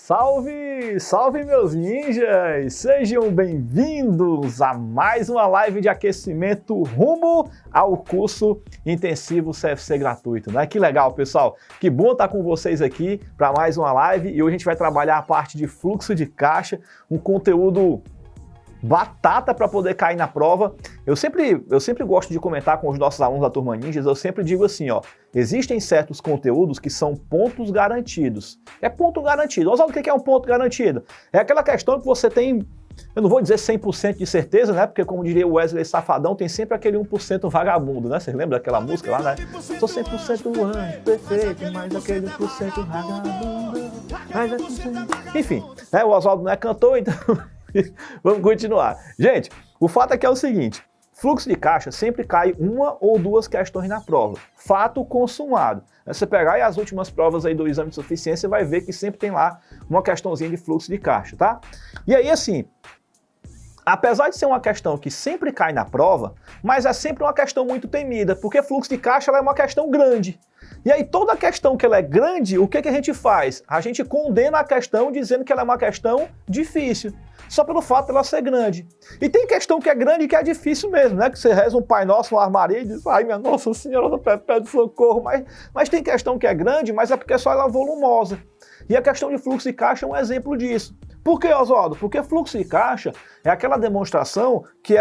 Salve, salve meus ninjas! Sejam bem-vindos a mais uma live de aquecimento rumo ao curso intensivo CFC gratuito, né? Que legal, pessoal! Que bom estar com vocês aqui para mais uma live e hoje a gente vai trabalhar a parte de fluxo de caixa, um conteúdo batata para poder cair na prova. Eu sempre gosto de comentar com os nossos alunos da Turma Ninjas, eu sempre digo assim, ó, existem certos conteúdos que são pontos garantidos. É ponto garantido. Oswaldo, o que é um ponto garantido? É aquela questão que você tem, eu não vou dizer 100% de certeza, né? Porque como diria o Wesley Safadão, tem sempre aquele 1% vagabundo, né? Vocês lembram daquela música lá, né? Sou 100% anjo, perfeito, mas aquele 1% vagabundo. Mas é 100%... Enfim, né? O Oswaldo não é cantor, então... Vamos continuar. Gente, o fato é que é o seguinte, fluxo de caixa sempre cai uma ou duas questões na prova. Fato consumado. Você pegar aí as últimas provas aí do exame de suficiência, vai ver que sempre tem lá uma questãozinha de fluxo de caixa, tá? E aí, assim, apesar de ser uma questão que sempre cai na prova, mas é sempre uma questão muito temida, porque fluxo de caixa ela é uma questão grande. E aí toda questão que ela é grande, o que a gente faz? A gente condena a questão dizendo que ela é uma questão difícil, só pelo fato dela ser grande. E tem questão que é grande e que é difícil mesmo, né? Que você reza um Pai Nosso no armário e diz, ai minha Nossa Senhora do Perpétuo Socorro, mas tem questão que é grande, mas é porque só ela é volumosa. E a questão de fluxo de caixa é um exemplo disso. Por que, Oswaldo? Porque fluxo de caixa é aquela demonstração que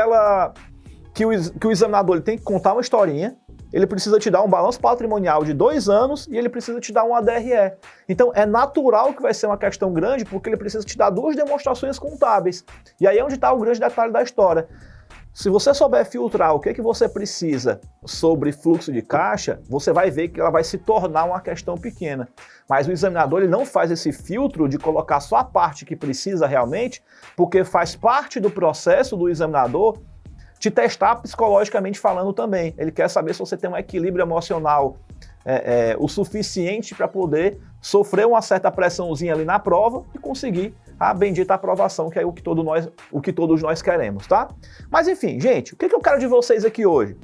o examinador ele tem que contar uma historinha, ele precisa te dar um balanço patrimonial de 2 anos e ele precisa te dar um ADRE. Então é natural que vai ser uma questão grande porque ele precisa te dar 2 demonstrações contábeis. E aí é onde está o grande detalhe da história. Se você souber filtrar o que você precisa sobre fluxo de caixa, você vai ver que ela vai se tornar uma questão pequena. Mas o examinador ele não faz esse filtro de colocar só a parte que precisa realmente, porque faz parte do processo do examinador te testar psicologicamente falando também. Ele quer saber se você tem um equilíbrio emocional o suficiente para poder sofrer uma certa pressãozinha ali na prova e conseguir a bendita aprovação, que é o que todos nós queremos, tá? Mas enfim, gente, o que eu quero de vocês aqui hoje?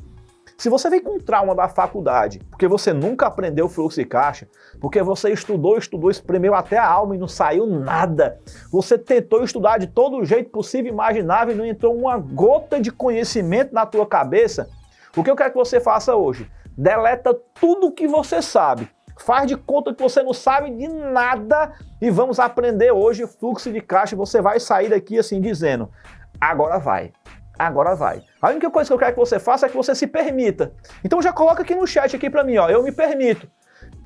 Se você vem com trauma da faculdade, porque você nunca aprendeu fluxo de caixa, porque você estudou, espremeu até a alma e não saiu nada, você tentou estudar de todo jeito possível e imaginável e não entrou uma gota de conhecimento na tua cabeça, o que eu quero que você faça hoje? Deleta tudo o que você sabe, faz de conta que você não sabe de nada e vamos aprender hoje fluxo de caixa e você vai sair daqui assim dizendo, agora vai. Agora vai. A única coisa que eu quero que você faça é que você se permita. Então já coloca aqui no chat aqui pra mim, ó, eu me permito.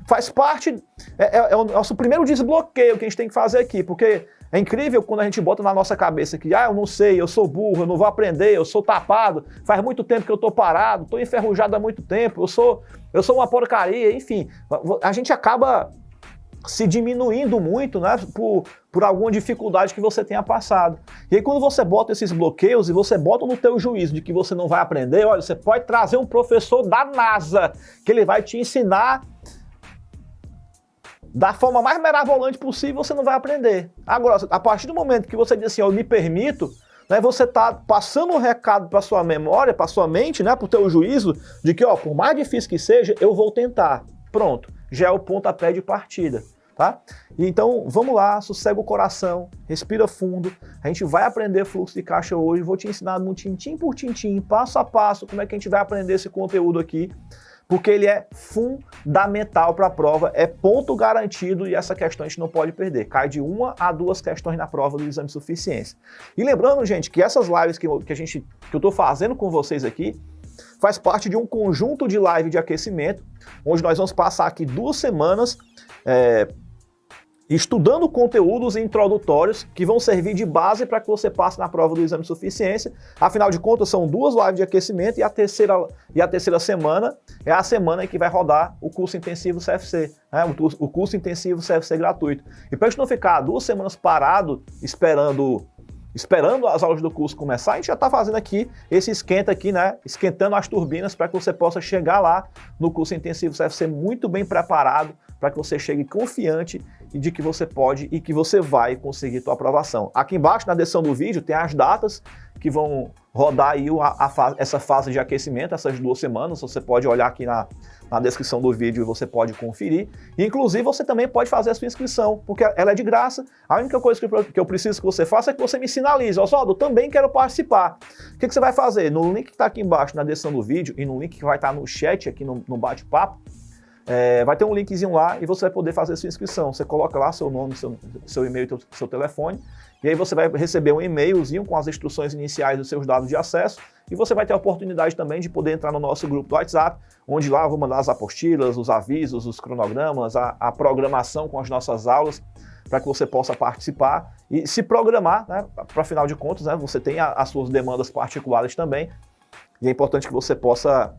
Faz parte, é o nosso primeiro desbloqueio que a gente tem que fazer aqui, porque é incrível quando a gente bota na nossa cabeça que, eu não sei, eu sou burro, eu não vou aprender, eu sou tapado, faz muito tempo que eu tô parado, tô enferrujado há muito tempo, eu sou uma porcaria, enfim. A gente acaba se diminuindo muito, né, por alguma dificuldade que você tenha passado. E aí quando você bota esses bloqueios e você bota no teu juízo de que você não vai aprender, olha, você pode trazer um professor da NASA, que ele vai te ensinar da forma mais mirabolante possível, você não vai aprender. Agora, a partir do momento que você diz assim, eu me permito, né, você está passando um recado para sua memória, para sua mente, né, para o teu juízo, de que, por mais difícil que seja, eu vou tentar. Pronto, já é o pontapé de partida. Tá? Então vamos lá, sossega o coração, respira fundo, a gente vai aprender fluxo de caixa hoje, vou te ensinar no tintim por tintim, passo a passo, como é que a gente vai aprender esse conteúdo aqui, porque ele é fundamental para a prova, é ponto garantido e essa questão a gente não pode perder, cai de 1 a 2 questões na prova do exame de suficiência. E lembrando, gente, que essas lives que eu estou fazendo com vocês aqui, faz parte de um conjunto de live de aquecimento, onde nós vamos passar aqui 2 semanas estudando conteúdos introdutórios que vão servir de base para que você passe na prova do exame de suficiência. Afinal de contas, são 2 lives de aquecimento e a terceira semana é a semana em que vai rodar o curso intensivo CFC, né? O curso intensivo CFC gratuito. E para a gente não ficar 2 semanas parado esperando as aulas do curso começar, a gente já está fazendo aqui esse esquenta aqui, né? Esquentando as turbinas para que você possa chegar lá no curso intensivo CFC muito bem preparado, para que você chegue confiante e de que você pode e que você vai conseguir sua aprovação. Aqui embaixo, na descrição do vídeo, tem as datas que vão rodar aí essa fase de aquecimento, essas 2 semanas. Você pode olhar aqui na descrição do vídeo e você pode conferir. E, inclusive, você também pode fazer a sua inscrição, porque ela é de graça. A única coisa que eu preciso que você faça é que você me sinalize. Oswaldo, eu também quero participar. O que você vai fazer? No link que está aqui embaixo na descrição do vídeo e no link que vai estar no chat aqui no bate-papo, vai ter um linkzinho lá e você vai poder fazer a sua inscrição. Você coloca lá seu nome, seu e-mail, seu telefone, e aí você vai receber um e-mailzinho com as instruções iniciais dos seus dados de acesso, e você vai ter a oportunidade também de poder entrar no nosso grupo do WhatsApp, onde lá eu vou mandar as apostilas, os avisos, os cronogramas, a programação com as nossas aulas, para que você possa participar e se programar, né? Para afinal de contas, né, você tem as suas demandas particulares também, e é importante que você possa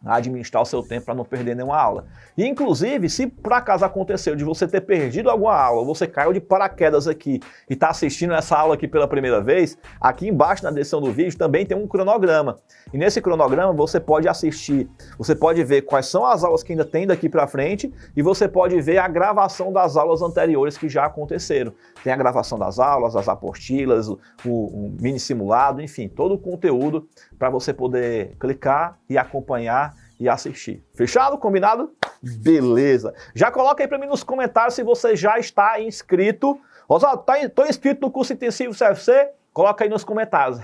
administrar o seu tempo para não perder nenhuma aula. E, inclusive, se por acaso aconteceu de você ter perdido alguma aula, você caiu de paraquedas aqui e está assistindo essa aula aqui pela primeira vez, aqui embaixo na descrição do vídeo também tem um cronograma. E nesse cronograma você pode assistir, você pode ver quais são as aulas que ainda tem daqui para frente e você pode ver a gravação das aulas anteriores que já aconteceram. Tem a gravação das aulas, as apostilas, o mini simulado, enfim, todo o conteúdo para você poder clicar e acompanhar e assistir. Fechado? Combinado? Beleza. Já coloca aí para mim nos comentários se você já está inscrito. Oswaldo, tô inscrito no curso intensivo CFC? Coloca aí nos comentários,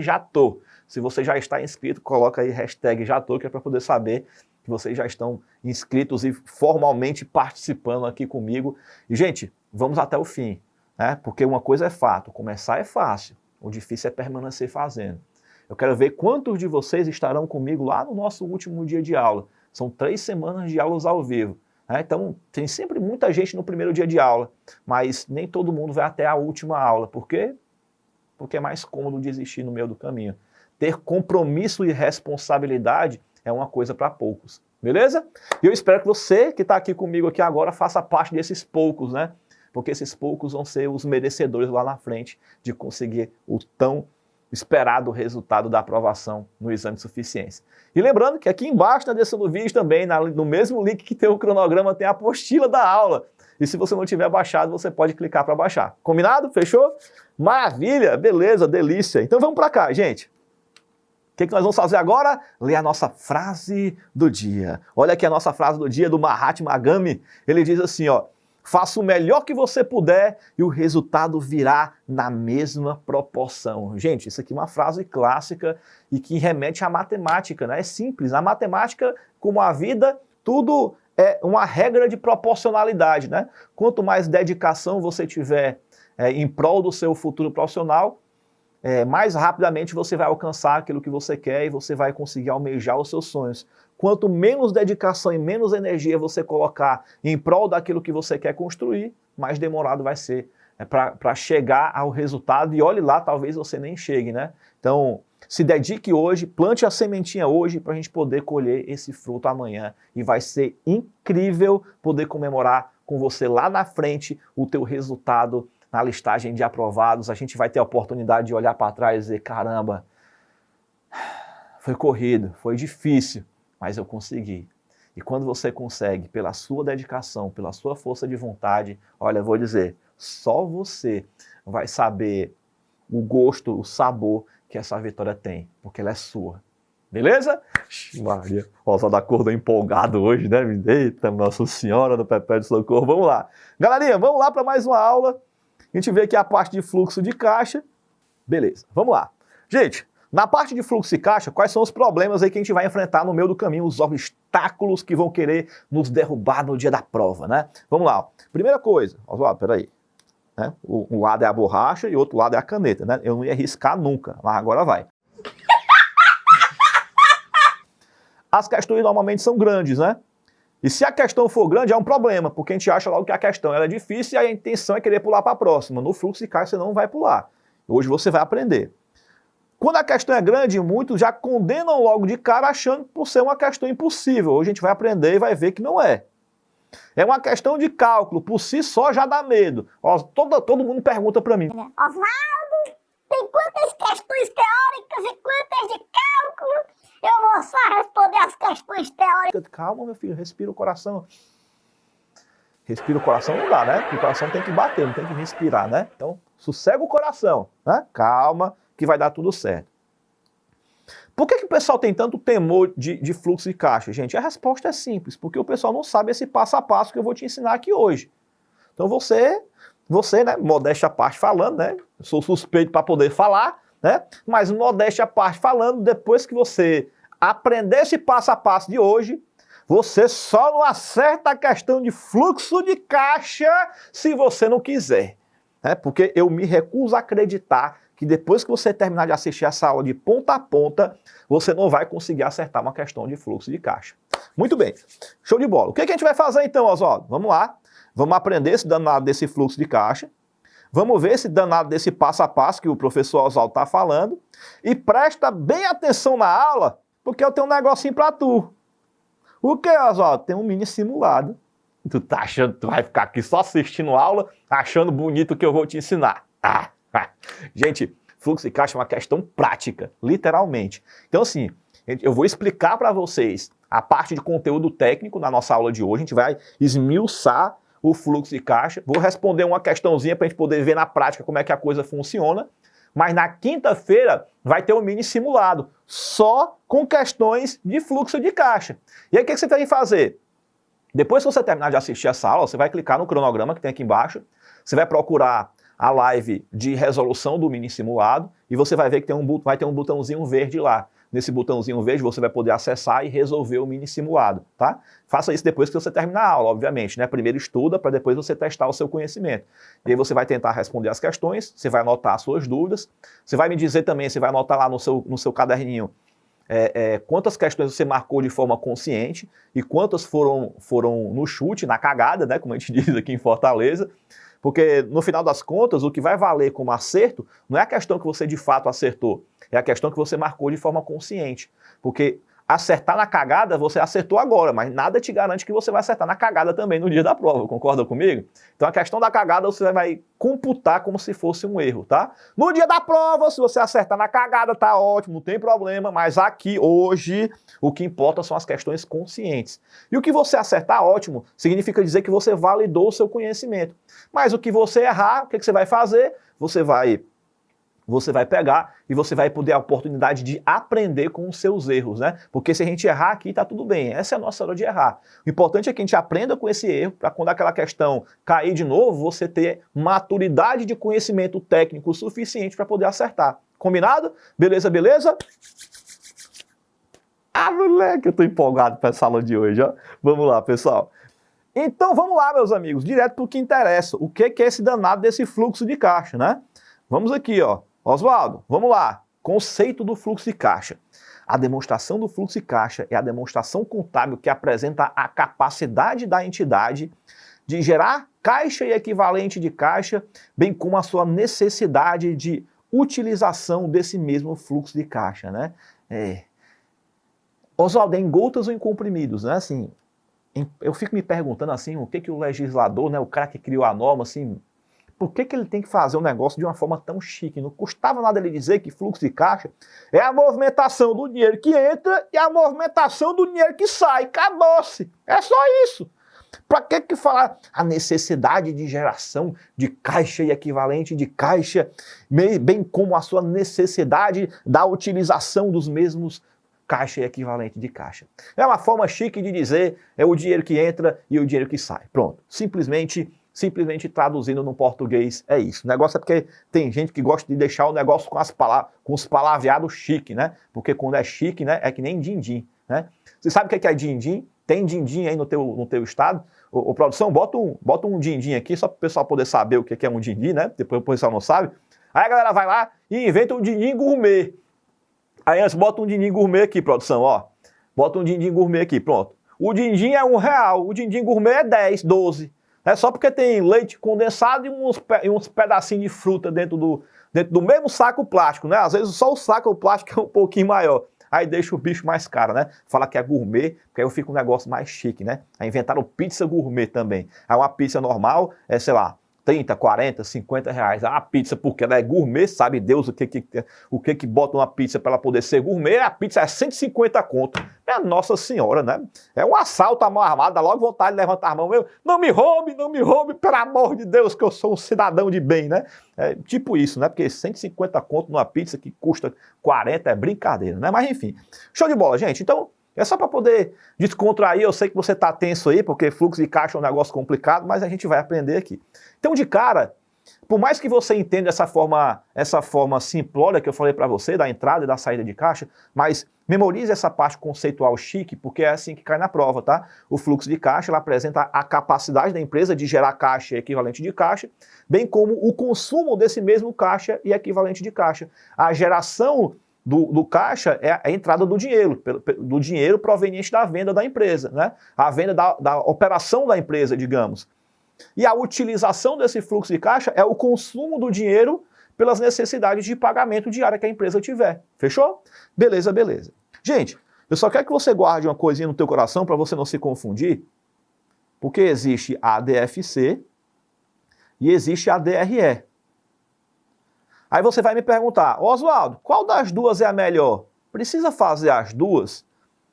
#JaTô. Se você já está inscrito, coloca aí #JaTô, que é para poder saber que vocês já estão inscritos e formalmente participando aqui comigo. E, gente, vamos até o fim, né? Porque uma coisa é fato, começar é fácil, o difícil é permanecer fazendo. Eu quero ver quantos de vocês estarão comigo lá no nosso último dia de aula. São 3 semanas de aulas ao vivo, né? Então, tem sempre muita gente no primeiro dia de aula, mas nem todo mundo vai até a última aula. Por quê? Porque é mais cômodo desistir no meio do caminho. Ter compromisso e responsabilidade é uma coisa para poucos, beleza? E eu espero que você que está aqui comigo aqui agora faça parte desses poucos, né? Porque esses poucos vão ser os merecedores lá na frente de conseguir o tão esperado resultado da aprovação no exame de suficiência. E lembrando que aqui embaixo na descrição do vídeo também, no mesmo link que tem o cronograma, tem a apostila da aula. E se você não tiver baixado, você pode clicar para baixar. Combinado? Fechou? Maravilha! Beleza, delícia. Então vamos para cá, gente. O que nós vamos fazer agora? Ler a nossa frase do dia. Olha aqui a nossa frase do dia do Mahatma Gandhi. Ele diz assim, ó: faça o melhor que você puder e o resultado virá na mesma proporção. Gente, isso aqui é uma frase clássica e que remete à matemática, né? É simples. A matemática, como a vida, tudo é uma regra de proporcionalidade, né? Quanto mais dedicação você tiver em prol do seu futuro profissional, mais rapidamente você vai alcançar aquilo que você quer e você vai conseguir almejar os seus sonhos. Quanto menos dedicação e menos energia você colocar em prol daquilo que você quer construir, mais demorado vai ser para chegar ao resultado. E olhe lá, talvez você nem chegue, né? Então, se dedique hoje, plante a sementinha hoje para a gente poder colher esse fruto amanhã. E vai ser incrível poder comemorar com você lá na frente o teu resultado na listagem de aprovados. A gente vai ter a oportunidade de olhar para trás e dizer, caramba, foi corrido, foi difícil, mas eu consegui. E quando você consegue, pela sua dedicação, pela sua força de vontade, olha, eu vou dizer, só você vai saber o gosto, o sabor que essa vitória tem, porque ela é sua. Beleza? Maria, Oswaldo acordou empolgado hoje, né? Eita, Nossa Senhora do Perpétuo Socorro. Vamos lá. Galerinha, vamos lá para mais uma aula. A gente vê aqui a parte de fluxo de caixa. Beleza, vamos lá. Gente, na parte de fluxo de caixa, quais são os problemas aí que a gente vai enfrentar no meio do caminho, os obstáculos que vão querer nos derrubar no dia da prova, né? Vamos lá. Ó. Primeira coisa, Oswaldo, peraí. Né? Um lado é a borracha e o outro lado é a caneta, né? Eu não ia riscar nunca, mas agora vai. As questões normalmente são grandes, né? E se a questão for grande, é um problema, porque a gente acha logo que a questão ela é difícil e a intenção é querer pular para a próxima. No fluxo de caixa você não vai pular. Hoje você vai aprender. Quando a questão é grande, muitos já condenam logo de cara achando por ser uma questão impossível. Hoje a gente vai aprender e vai ver que não é. É uma questão de cálculo, por si só já dá medo. Ó, todo mundo pergunta para mim. Oswaldo, tem quantas questões teóricas e quantas de cálculo? Eu vou só responder as questões teóricas. Calma, meu filho, respira o coração. Respira o coração não dá, né? Porque o coração tem que bater, não tem que respirar, né? Então, sossega o coração, né? Calma, que vai dar tudo certo. Por que o pessoal tem tanto temor de fluxo de caixa, gente? A resposta é simples, porque o pessoal não sabe esse passo a passo que eu vou te ensinar aqui hoje. Então você, né, modéstia à parte falando, né, eu sou suspeito para poder falar, né, mas modéstia à parte falando, depois que você aprender esse passo a passo de hoje, você só não acerta a questão de fluxo de caixa se você não quiser, né, porque eu me recuso a acreditar que depois que você terminar de assistir essa aula de ponta a ponta, você não vai conseguir acertar uma questão de fluxo de caixa. Muito bem, show de bola. O que a gente vai fazer então, Oswaldo? Vamos lá. Vamos aprender esse danado desse fluxo de caixa. Vamos ver esse danado desse passo a passo que o professor Oswaldo está falando. E presta bem atenção na aula, porque eu tenho um negocinho para tu. O que, Oswaldo? Tem um mini simulado. Tu tá achando que tu vai ficar aqui só assistindo aula, achando bonito o que eu vou te ensinar. Gente, fluxo de caixa é uma questão prática, literalmente. Então assim, eu vou explicar para vocês a parte de conteúdo técnico na nossa aula de hoje. A gente vai esmiuçar o fluxo de caixa. Vou responder uma questãozinha para a gente poder ver na prática como é que a coisa funciona. Mas na quinta-feira vai ter um mini simulado, só com questões de fluxo de caixa. E aí o que você tem que fazer? Depois que você terminar de assistir essa aula, você vai clicar no cronograma que tem aqui embaixo, você vai procurar a live de resolução do mini simulado e você vai ver que vai ter um botãozinho verde lá. Nesse botãozinho verde você vai poder acessar e resolver o mini simulado, tá? Faça isso depois que você terminar a aula, obviamente, né? Primeiro estuda para depois você testar o seu conhecimento. E aí você vai tentar responder as questões, você vai anotar as suas dúvidas, você vai me dizer também, você vai anotar lá no seu caderninho quantas questões você marcou de forma consciente e quantas foram no chute, na cagada, né? Como a gente diz aqui em Fortaleza. Porque, no final das contas, o que vai valer como acerto não é a questão que você de fato acertou, é a questão que você marcou de forma consciente. Porque acertar na cagada, você acertou agora, mas nada te garante que você vai acertar na cagada também no dia da prova, concorda comigo? Então a questão da cagada você vai computar como se fosse um erro, tá? No dia da prova, se você acertar na cagada, tá ótimo, não tem problema, mas aqui, hoje, o que importa são as questões conscientes. E o que você acertar, ótimo, significa dizer que você validou o seu conhecimento. Mas o que você errar, o que você vai fazer? Você vai pegar e você vai poder a oportunidade de aprender com os seus erros, né? Porque se a gente errar aqui, tá tudo bem. Essa é a nossa hora de errar. O importante é que a gente aprenda com esse erro, para quando aquela questão cair de novo, você ter maturidade de conhecimento técnico suficiente para poder acertar. Combinado? Beleza, beleza? Moleque, eu tô empolgado para essa aula de hoje, ó. Vamos lá, pessoal. Então, vamos lá, meus amigos, direto para o que interessa. O que é esse danado desse fluxo de caixa, né? Vamos aqui, ó. Oswaldo, vamos lá. Conceito do fluxo de caixa. A demonstração do fluxo de caixa é a demonstração contábil que apresenta a capacidade da entidade de gerar caixa e equivalente de caixa, bem como a sua necessidade de utilização desse mesmo fluxo de caixa, né? Oswaldo, é em gotas ou em comprimidos, né? Assim, eu fico me perguntando assim, o que o legislador, né, o cara que criou a norma, assim, por que ele tem que fazer um negócio de uma forma tão chique? Não custava nada ele dizer que fluxo de caixa é a movimentação do dinheiro que entra e a movimentação do dinheiro que sai. Acabou-se. É só isso. Para que falar a necessidade de geração de caixa e equivalente de caixa, bem como a sua necessidade da utilização dos mesmos caixa e equivalente de caixa? É uma forma chique de dizer é o dinheiro que entra e o dinheiro que sai. Pronto. Simplesmente traduzindo no português é isso. O negócio é porque tem gente que gosta de deixar o negócio com os palavreados chique, né? Porque quando é chique, né, é que nem din-din, né? Você sabe o que é din-din? Tem din-din aí no teu estado? Ô, produção, bota um din-din aqui, só para o pessoal poder saber o que é um din-din, né? Depois o pessoal não sabe. Aí a galera vai lá e inventa um din-din gourmet. Aí antes bota um din-din gourmet aqui, produção, ó. Bota um din-din gourmet aqui, pronto. O din-din é R$1, o din-din gourmet é 10, 12. É só porque tem leite condensado e uns pedacinhos de fruta dentro do mesmo saco plástico, né? Às vezes só o saco plástico é um pouquinho maior. Aí deixa o bicho mais caro, né? Fala que é gourmet, porque aí fica um negócio mais chique, né? Aí inventaram pizza gourmet também. Aí uma pizza normal é, sei lá, 30, 40, 50 reais. A pizza, porque ela é gourmet, sabe Deus o que bota uma pizza para ela poder ser gourmet, a pizza é 150 conto. É Nossa Senhora, né? É um assalto à mão armada, dá logo vontade de levantar a mão. Não me roube, pelo amor de Deus, que eu sou um cidadão de bem, né? É tipo isso, né? Porque 150 conto numa pizza que custa 40 é brincadeira, né? Mas enfim, show de bola, gente. Então, é só para poder descontrair, eu sei que você está tenso aí, porque fluxo de caixa é um negócio complicado, mas a gente vai aprender aqui. Então, de cara, por mais que você entenda essa forma simplória que eu falei para você, da entrada e da saída de caixa, mas memorize essa parte conceitual chique, porque é assim que cai na prova, tá? O fluxo de caixa, ela apresenta a capacidade da empresa de gerar caixa e equivalente de caixa, bem como o consumo desse mesmo caixa e equivalente de caixa. A geração do caixa é a entrada do dinheiro proveniente da venda da empresa, né? A venda da operação da empresa, digamos. E a utilização desse fluxo de caixa é o consumo do dinheiro pelas necessidades de pagamento diária que a empresa tiver. Fechou? Beleza, beleza. Gente, eu só quero que você guarde uma coisinha no teu coração para você não se confundir, porque existe a DFC e existe a DRE. Aí você vai me perguntar, Oswaldo, qual das duas é a melhor? Precisa fazer as duas?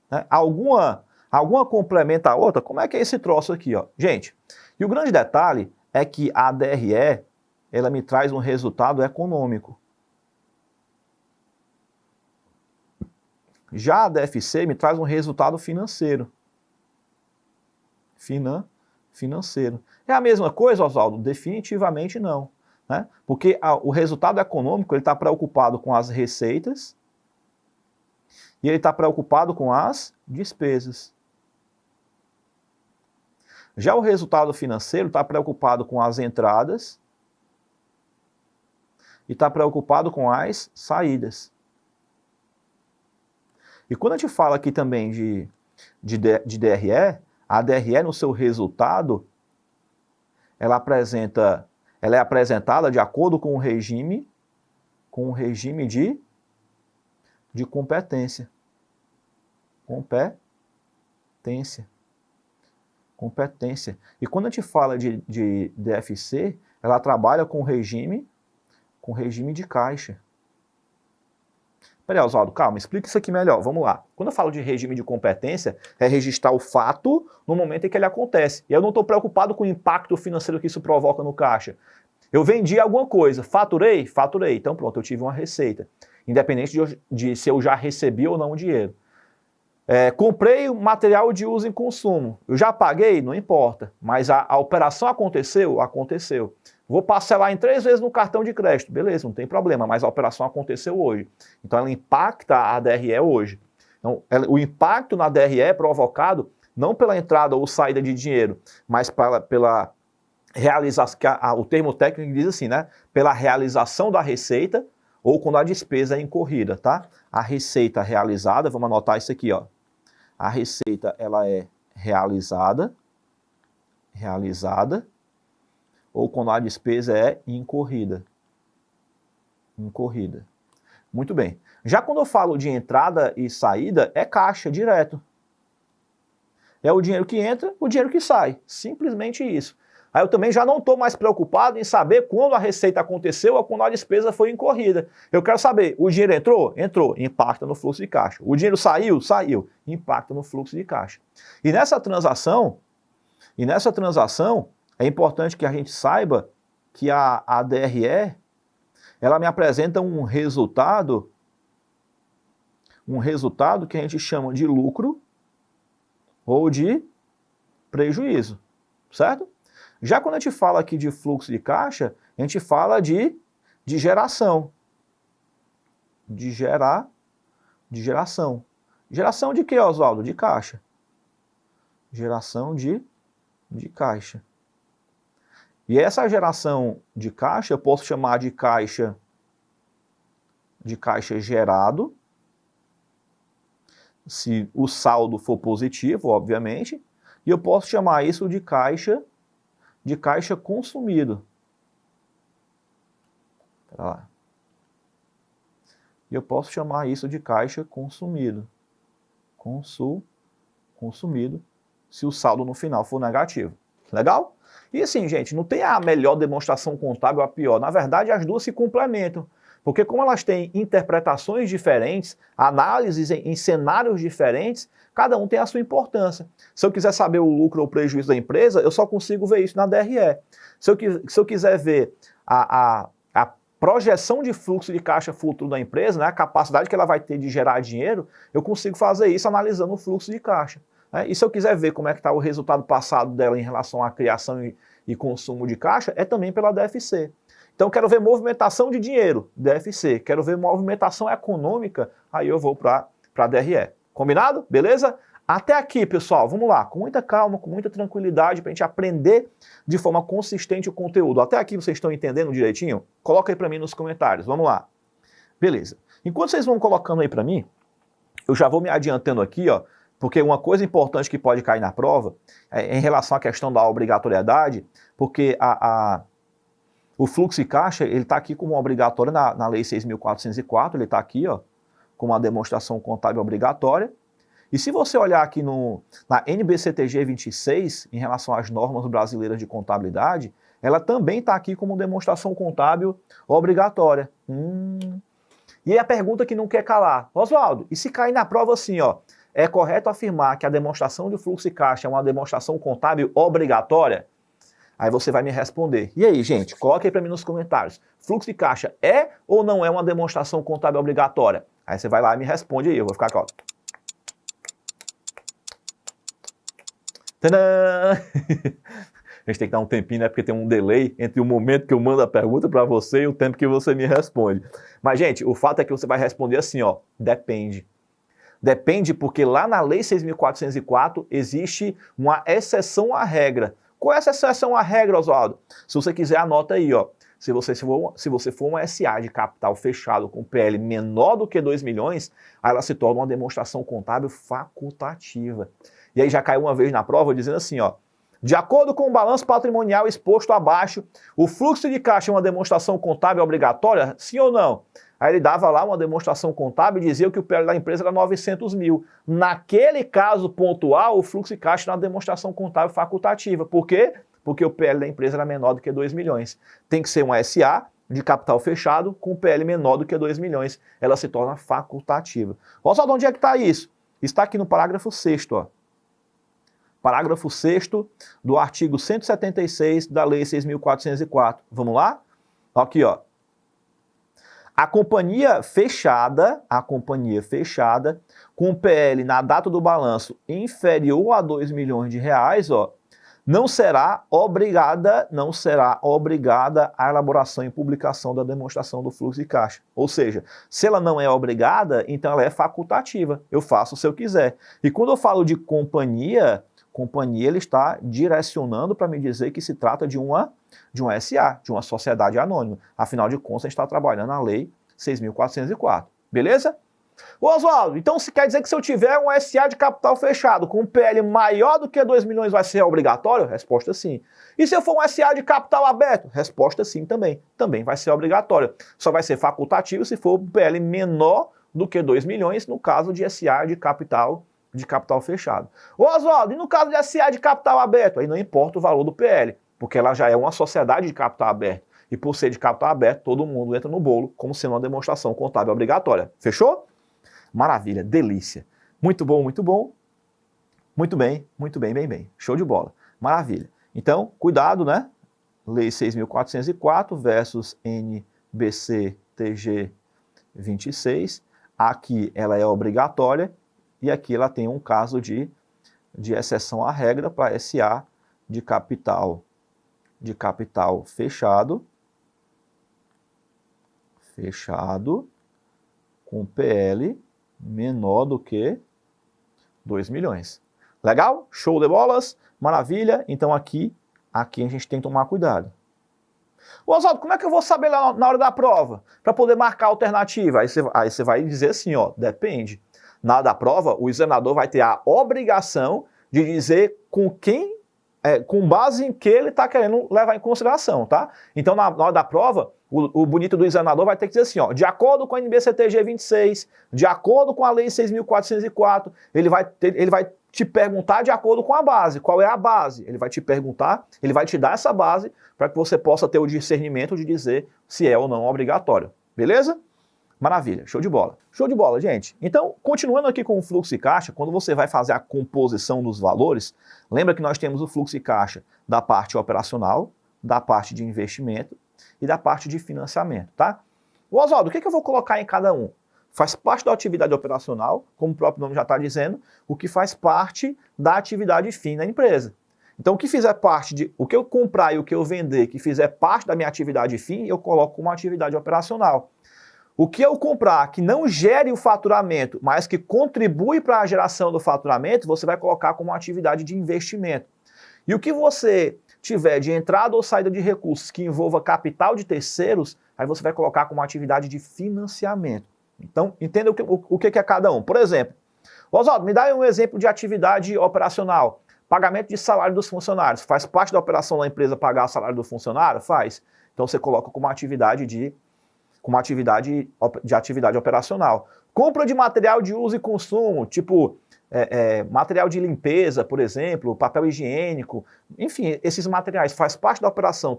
Né? Alguma complementa a outra? Como é que é esse troço aqui, ó? Gente, e o grande detalhe é que a DRE, ela me traz um resultado econômico. Já a DFC me traz um resultado financeiro. Financeiro. É a mesma coisa, Oswaldo? Definitivamente não. Né? Porque o resultado econômico ele está preocupado com as receitas e ele está preocupado com as despesas. Já o resultado financeiro está preocupado com as entradas e está preocupado com as saídas. E quando a gente fala aqui também de DRE, a DRE no seu resultado, ela é apresentada de acordo com o regime de competência. Competência. E quando a gente fala de DFC, ela trabalha com regime de caixa. Peraí, Oswaldo, calma, explica isso aqui melhor. Vamos lá. Quando eu falo de regime de competência, é registrar o fato no momento em que ele acontece. E eu não estou preocupado com o impacto financeiro que isso provoca no caixa. Eu vendi alguma coisa, faturei? Faturei. Então pronto, eu tive uma receita. Independente de se eu já recebi ou não o dinheiro. Comprei material de uso em consumo. Eu já paguei? Não importa. Mas a operação aconteceu? Aconteceu. Vou parcelar em 3 vezes no cartão de crédito. Beleza, não tem problema, mas a operação aconteceu hoje. Então ela impacta a DRE hoje. Então, o impacto na DRE é provocado não pela entrada ou saída de dinheiro, mas pela realização, o termo técnico diz assim, né? Pela realização da receita ou quando a despesa é incorrida, tá? A receita realizada, vamos anotar isso aqui, ó. A receita, ela é realizada, ou quando a despesa é incorrida. Muito bem. Já quando eu falo de entrada e saída, é caixa direto. É o dinheiro que entra, o dinheiro que sai. Simplesmente isso. Aí eu também já não estou mais preocupado em saber quando a receita aconteceu ou quando a despesa foi incorrida. Eu quero saber, o dinheiro entrou? Entrou, impacta no fluxo de caixa. O dinheiro saiu? Saiu, impacta no fluxo de caixa. E nessa transação, é importante que a gente saiba que a DRE, ela me apresenta um resultado que a gente chama de lucro ou de prejuízo, certo? Já quando a gente fala aqui de fluxo de caixa, a gente fala de geração. De geração. Geração de quê, Oswaldo? De caixa. Geração de caixa. E essa geração de caixa eu posso chamar de caixa gerado, se o saldo for positivo, obviamente, e eu posso chamar isso de caixa consumido. Pera lá. E eu posso chamar isso de caixa consumido. Consumido, se o saldo no final for negativo. Legal? E assim, gente, não tem a melhor demonstração contábil ou a pior. Na verdade, as duas se complementam. Porque como elas têm interpretações diferentes, análises em cenários diferentes, cada um tem a sua importância. Se eu quiser saber o lucro ou o prejuízo da empresa, eu só consigo ver isso na DRE. Se eu quiser ver a projeção de fluxo de caixa futuro da empresa, né, a capacidade que ela vai ter de gerar dinheiro, eu consigo fazer isso analisando o fluxo de caixa. Né? E se eu quiser ver como é que está o resultado passado dela em relação à criação e consumo de caixa, é também pela DFC. Então, quero ver movimentação de dinheiro, DFC. Quero ver movimentação econômica, aí eu vou para a DRE. Combinado? Beleza? Até aqui, pessoal, vamos lá, com muita calma, com muita tranquilidade, para a gente aprender de forma consistente o conteúdo. Até aqui vocês estão entendendo direitinho? Coloca aí para mim nos comentários, vamos lá. Beleza. Enquanto vocês vão colocando aí para mim, eu já vou me adiantando aqui, ó, porque uma coisa importante que pode cair na prova é em relação à questão da obrigatoriedade, porque o fluxo de caixa, ele está aqui como obrigatório na Lei 6.404, ele está aqui, ó, como uma demonstração contábil obrigatória. E se você olhar aqui na NBCTG 26, em relação às normas brasileiras de contabilidade, ela também está aqui como demonstração contábil obrigatória. E aí a pergunta que não quer calar, Oswaldo, e se cair na prova assim, ó, é correto afirmar que a demonstração de fluxo de caixa é uma demonstração contábil obrigatória? Aí você vai me responder. E aí, gente, coloque aí para mim nos comentários. Fluxo de caixa é ou não é uma demonstração contábil obrigatória? Aí você vai lá e me responde aí, eu vou ficar aqui, ó. Tadã! A gente tem que dar um tempinho, né? Porque tem um delay entre o momento que eu mando a pergunta para você e o tempo que você me responde. Mas, gente, o fato é que você vai responder assim, ó, depende. Depende porque lá na Lei 6.404 existe uma exceção à regra. Qual é essa exceção à regra, Oswaldo? Se você quiser, anota aí, ó. Se você for uma SA de capital fechado com PL menor do que 2 milhões, aí ela se torna uma demonstração contábil facultativa. E aí já caiu uma vez na prova dizendo assim, ó, de acordo com o balanço patrimonial exposto abaixo, o fluxo de caixa é uma demonstração contábil obrigatória? Sim ou não? Aí ele dava lá uma demonstração contábil e dizia que o PL da empresa era 900 mil. Naquele caso pontual, o fluxo de caixa era uma demonstração contábil facultativa. Por quê? Porque o PL da empresa era menor do que 2 milhões. Tem que ser uma SA de capital fechado com PL menor do que 2 milhões. Ela se torna facultativa. Olha só de onde é que está isso. Está aqui no parágrafo 6º, ó. Parágrafo 6º do artigo 176 da Lei 6.404. Vamos lá? Aqui, ó. A companhia fechada, com PL na data do balanço inferior a 2 milhões de reais, ó, não será obrigada à elaboração e publicação da demonstração do fluxo de caixa. Ou seja, se ela não é obrigada, então ela é facultativa. Eu faço se eu quiser. E quando eu falo de companhia, ele está direcionando para me dizer que se trata de uma SA, de uma sociedade anônima. Afinal de contas, a gente está trabalhando na Lei 6.404. Beleza? Ô Oswaldo, então se quer dizer que se eu tiver um SA de capital fechado com um PL maior do que 2 milhões vai ser obrigatório? Resposta sim. E se eu for um SA de capital aberto? Resposta sim também. Também vai ser obrigatório. Só vai ser facultativo se for um PL menor do que 2 milhões, no caso de SA de capital fechado. Ô Oswaldo, e no caso de SA de capital aberto? Aí não importa o valor do PL, porque ela já é uma sociedade de capital aberto. E por ser de capital aberto, todo mundo entra no bolo como sendo uma demonstração contábil obrigatória. Fechou? Maravilha, delícia. Muito bom, muito bom. Muito bem, bem. Show de bola. Maravilha. Então, cuidado, né? Lei 6.404 versus NBCTG 26. Aqui ela é obrigatória e aqui ela tem um caso de exceção à regra para SA de capital fechado com PL menor do que 2 milhões. Legal? Show de bolas? Maravilha? Então aqui a gente tem que tomar cuidado. Oswaldo, como é que eu vou saber lá na hora da prova? Para poder marcar a alternativa? Aí você vai dizer assim, ó, depende. Na hora da prova, o examinador vai ter a obrigação de dizer com base em que ele está querendo levar em consideração, tá? Então, na hora da prova, o bonito do examinador vai ter que dizer assim, ó, de acordo com a NBCTG 26, de acordo com a Lei 6.404, ele vai te perguntar de acordo com a base. Qual é a base? Ele vai te perguntar, ele vai te dar essa base para que você possa ter o discernimento de dizer se é ou não obrigatório. Beleza? Maravilha, show de bola. Show de bola, gente. Então, continuando aqui com o fluxo de caixa, quando você vai fazer a composição dos valores, lembra que nós temos o fluxo de caixa da parte operacional, da parte de investimento e da parte de financiamento, tá? Oswaldo, o que eu vou colocar em cada um? Faz parte da atividade operacional, como o próprio nome já está dizendo, o que faz parte da atividade fim da empresa. Então, o que fizer parte de, o que eu comprar e o que eu vender, que fizer parte da minha atividade fim, eu coloco como atividade operacional. O que eu comprar que não gere o faturamento, mas que contribui para a geração do faturamento, você vai colocar como atividade de investimento. E o que você tiver de entrada ou saída de recursos que envolva capital de terceiros, aí você vai colocar como atividade de financiamento. Então, entenda o que é cada um. Por exemplo, Oswaldo, me dá aí um exemplo de atividade operacional. Pagamento de salário dos funcionários. Faz parte da operação da empresa pagar o salário do funcionário? Faz. Então, você coloca como atividade de atividade operacional. Compra de material de uso e consumo, tipo material de limpeza, por exemplo, papel higiênico, enfim, esses materiais faz parte da operação,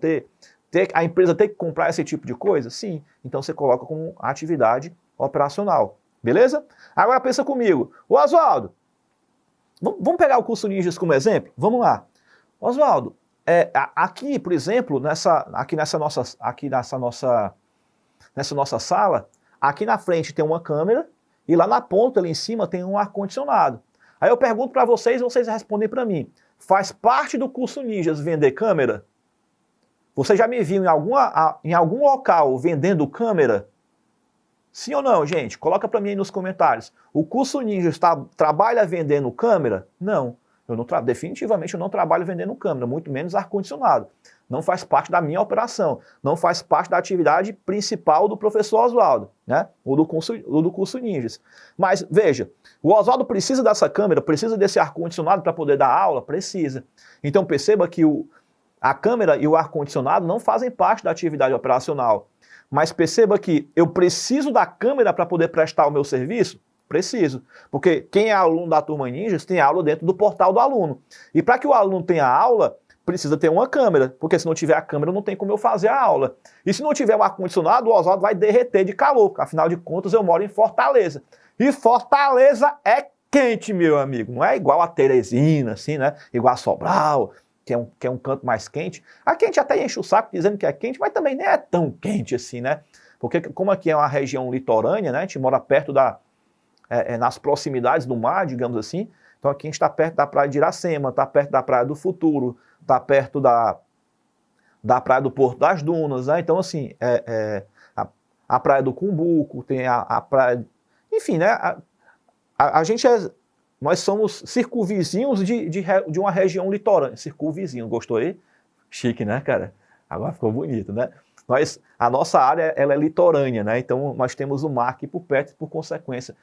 a empresa ter que comprar esse tipo de coisa? Sim. Então você coloca como atividade operacional. Beleza? Agora pensa comigo. Oswaldo, vamos pegar o curso Ninjas como exemplo? Vamos lá. Oswaldo, aqui, por exemplo, nessa nossa sala, aqui na frente tem uma câmera e lá na ponta, ali em cima, tem um ar-condicionado. Aí eu pergunto para vocês respondem para mim. Faz parte do curso Ninjas vender câmera? Você já me viu em algum local vendendo câmera? Sim ou não, gente? Coloca para mim aí nos comentários. O curso Ninjas trabalha vendendo câmera? Não. Definitivamente eu não trabalho vendendo câmera, muito menos ar-condicionado. Não faz parte da minha operação, não faz parte da atividade principal do professor Oswaldo, né? Ou do curso Ninjas. Mas veja, o Oswaldo precisa dessa câmera, precisa desse ar-condicionado para poder dar aula? Precisa. Então perceba que a câmera e o ar-condicionado não fazem parte da atividade operacional. Mas perceba que eu preciso da câmera para poder prestar o meu serviço? Preciso, porque quem é aluno da Turma Ninjas tem aula dentro do portal do aluno. E para que o aluno tenha aula, precisa ter uma câmera, porque se não tiver a câmera não tem como eu fazer a aula. E se não tiver o ar-condicionado, o Oswaldo vai derreter de calor, afinal de contas eu moro em Fortaleza. E Fortaleza é quente, meu amigo, não é igual a Teresina, assim, né? Igual a Sobral, que é um canto mais quente. Aqui a gente até enche o saco dizendo que é quente, mas também nem é tão quente assim, né? Porque como aqui é uma região litorânea, né? A gente mora perto nas proximidades do mar, digamos assim. Então aqui a gente está perto da praia de Iracema, está perto da praia do Futuro, está perto da praia do Porto das Dunas, né? Então assim, a praia do Cumbuco, tem a praia... Enfim, né? Nós somos circunvizinhos de uma região litorânea. Circunvizinho, gostou aí? Chique, né, cara? Agora ficou bonito, né? A nossa área ela é litorânea, né? Então nós temos o mar aqui por perto e, por consequência,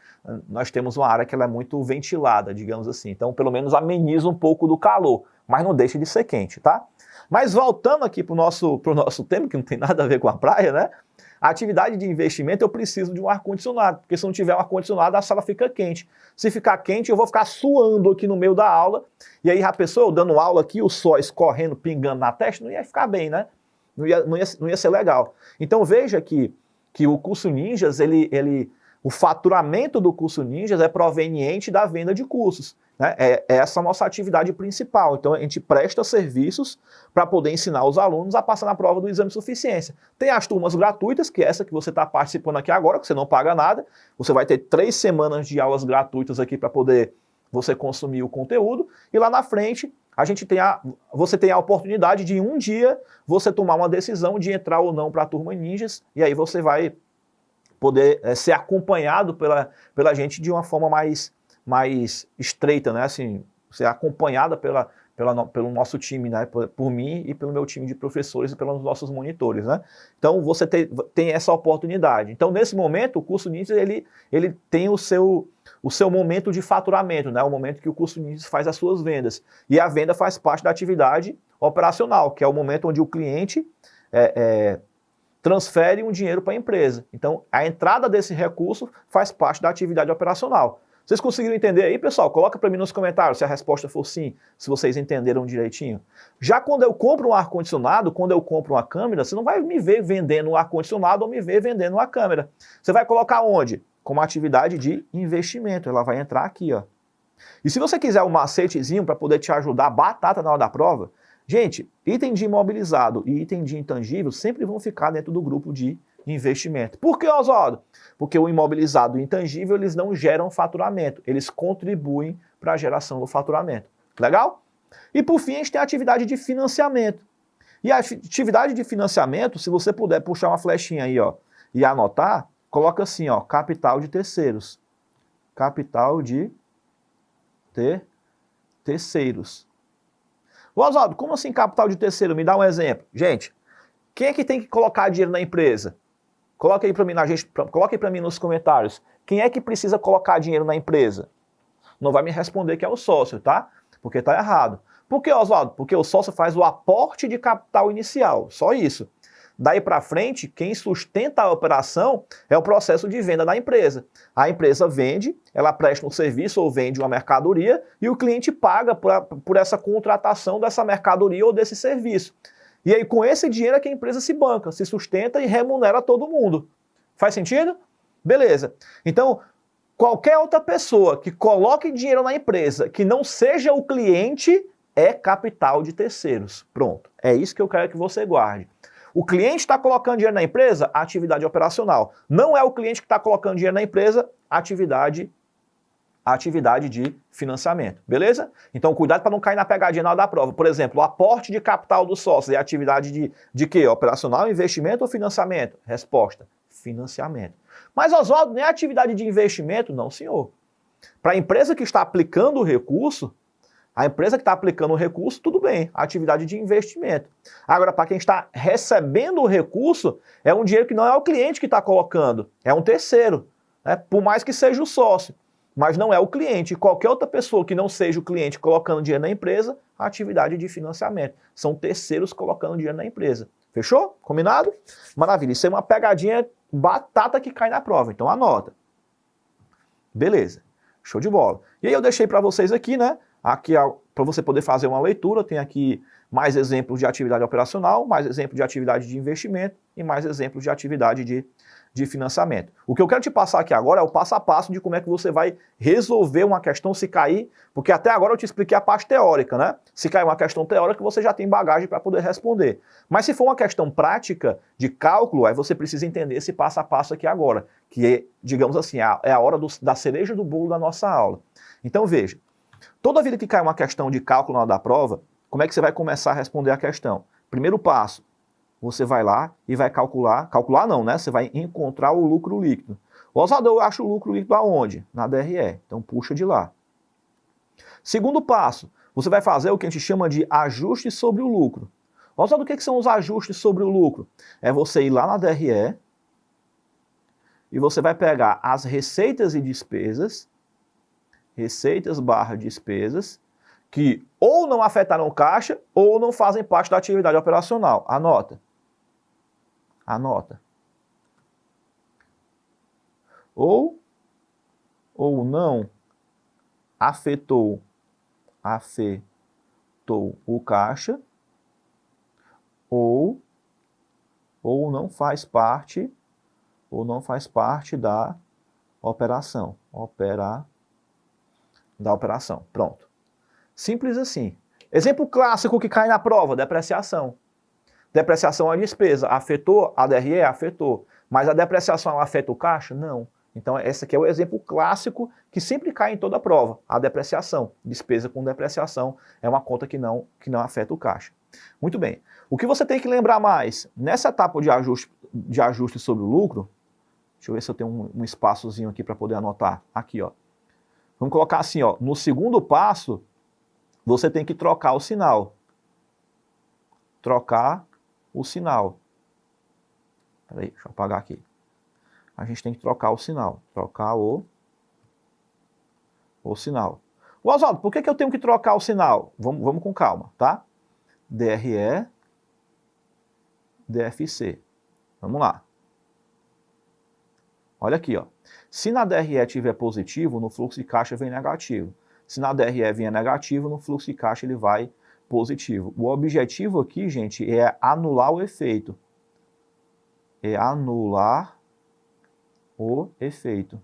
nós temos uma área que ela é muito ventilada, digamos assim. Então, pelo menos ameniza um pouco do calor, mas não deixa de ser quente, tá? Mas voltando aqui para o nosso tema, que não tem nada a ver com a praia, né? A atividade de investimento eu preciso de um ar-condicionado, porque se não tiver um ar-condicionado a sala fica quente. Se ficar quente eu vou ficar suando aqui no meio da aula, e aí a pessoa, eu dando aula aqui, o sol escorrendo, pingando na testa, não ia ficar bem, né? Não ia ser legal. Então veja que o curso Ninjas, o faturamento do curso Ninjas é proveniente da venda de cursos, né? É essa a nossa atividade principal. Então a gente presta serviços para poder ensinar os alunos a passar na prova do exame de suficiência. Tem as turmas gratuitas, que é essa que você está participando aqui agora, que você não paga nada. Você vai ter 3 semanas de aulas gratuitas aqui para poder você consumir o conteúdo. E lá na frente você tem a oportunidade de um dia você tomar uma decisão de entrar ou não para a Turma Ninjas, e aí você vai poder ser acompanhado pela gente de uma forma mais estreita, né? Assim, ser acompanhada pelo nosso time, né? Por mim e pelo meu time de professores e pelos nossos monitores, né? Então você tem essa oportunidade. Então nesse momento o curso Ninjas ele tem o seu momento de faturamento, né? O momento que o curso Ninjas faz as suas vendas. E a venda faz parte da atividade operacional, que é o momento onde o cliente transfere um dinheiro para a empresa. Então a entrada desse recurso faz parte da atividade operacional. Vocês conseguiram entender aí, pessoal? Coloca para mim nos comentários se a resposta for sim, se vocês entenderam direitinho. Já quando eu compro um ar-condicionado, quando eu compro uma câmera, você não vai me ver vendendo um ar-condicionado ou me ver vendendo uma câmera. Você vai colocar onde? Como atividade de investimento. Ela vai entrar aqui, ó. E se você quiser um macetezinho para poder te ajudar, batata na hora da prova, gente, item de imobilizado e item de intangível sempre vão ficar dentro do grupo de investimento. Por que, Oswaldo? Porque o imobilizado e o intangível, eles não geram faturamento, eles contribuem para a geração do faturamento. Legal? E por fim, a gente tem a atividade de financiamento. E a atividade de financiamento, se você puder puxar uma flechinha aí, ó, e anotar, coloca assim, ó, capital de terceiros. Capital de terceiros. Oswaldo, como assim capital de terceiro? Me dá um exemplo. Gente, quem é que tem que colocar dinheiro na empresa? Coloque aí para mim, coloque para mim nos comentários. Quem é que precisa colocar dinheiro na empresa? Não vai me responder que é o sócio, tá? Porque tá errado. Por que, Oswaldo? Porque o sócio faz o aporte de capital inicial, só isso. Daí para frente, quem sustenta a operação é o processo de venda da empresa. A empresa vende, ela presta um serviço ou vende uma mercadoria e o cliente paga por essa contratação dessa mercadoria ou desse serviço. E aí com esse dinheiro é que a empresa se banca, se sustenta e remunera todo mundo. Faz sentido? Beleza. Então, qualquer outra pessoa que coloque dinheiro na empresa que não seja o cliente é capital de terceiros. Pronto. É isso que eu quero que você guarde. O cliente está colocando dinheiro na empresa, atividade operacional. Não é o cliente que está colocando dinheiro na empresa, atividade de financiamento. Beleza? Então, cuidado para não cair na pegadinha na hora da prova. Por exemplo, o aporte de capital do sócio é atividade de quê? Operacional, investimento ou financiamento? Resposta, financiamento. Mas, Oswaldo, não é atividade de investimento? Não, senhor. Para a empresa que está aplicando o recurso, tudo bem, atividade de investimento. Agora, para quem está recebendo o recurso, é um dinheiro que não é o cliente que está colocando, é um terceiro, né? Por mais que seja o sócio, mas não é o cliente. Qualquer outra pessoa que não seja o cliente colocando dinheiro na empresa, atividade de financiamento. São terceiros colocando dinheiro na empresa. Fechou? Combinado? Maravilha. Isso é uma pegadinha batata que cai na prova, então anota. Beleza. Show de bola. E aí eu deixei para vocês aqui, né? Aqui, para você poder fazer uma leitura, tem aqui mais exemplos de atividade operacional, mais exemplos de atividade de investimento e mais exemplos de atividade de financiamento. O que eu quero te passar aqui agora é o passo a passo de como é que você vai resolver uma questão se cair, porque até agora eu te expliquei a parte teórica, né? Se cair uma questão teórica, você já tem bagagem para poder responder. Mas se for uma questão prática de cálculo, aí você precisa entender esse passo a passo aqui agora, que é, digamos assim, é a hora da cereja do bolo da nossa aula. Então veja, toda vida que cai uma questão de cálculo na hora da prova, como é que você vai começar a responder a questão? Primeiro passo, você vai lá e vai calcular não, né? Você vai encontrar o lucro líquido. Oswaldo, eu acho o lucro líquido aonde? Na DRE, então puxa de lá. Segundo passo, você vai fazer o que a gente chama de ajuste sobre o lucro. Oswaldo, o que são os ajustes sobre o lucro? É você ir lá na DRE e você vai pegar as receitas e despesas, receitas/despesas, que ou não afetaram caixa ou não fazem parte da atividade operacional. Anota. Anota. Ou não afetou o caixa, ou não faz parte da operação. Da operação. Pronto. Simples assim. Exemplo clássico que cai na prova, depreciação. Depreciação é despesa. Afetou a DRE? Afetou. Mas a depreciação afeta o caixa? Não. Então esse aqui é o exemplo clássico que sempre cai em toda a prova. A depreciação. Despesa com depreciação é uma conta que não afeta o caixa. Muito bem. O que você tem que lembrar mais? Nessa etapa de ajuste sobre o lucro, deixa eu ver se eu tenho um espaçozinho aqui para poder anotar. Aqui, ó. Vamos colocar assim, ó. No segundo passo, você tem que trocar o sinal. Trocar o sinal. Peraí, deixa eu apagar aqui. A gente tem que trocar o sinal. Trocar o sinal. Oswaldo, por que eu tenho que trocar o sinal? Vamos com calma, tá? DRE, DFC. Vamos lá. Olha aqui, ó. Se na DRE tiver positivo, no fluxo de caixa vem negativo. Se na DRE vier negativo, no fluxo de caixa ele vai positivo. O objetivo aqui, gente, é anular o efeito. É anular o efeito.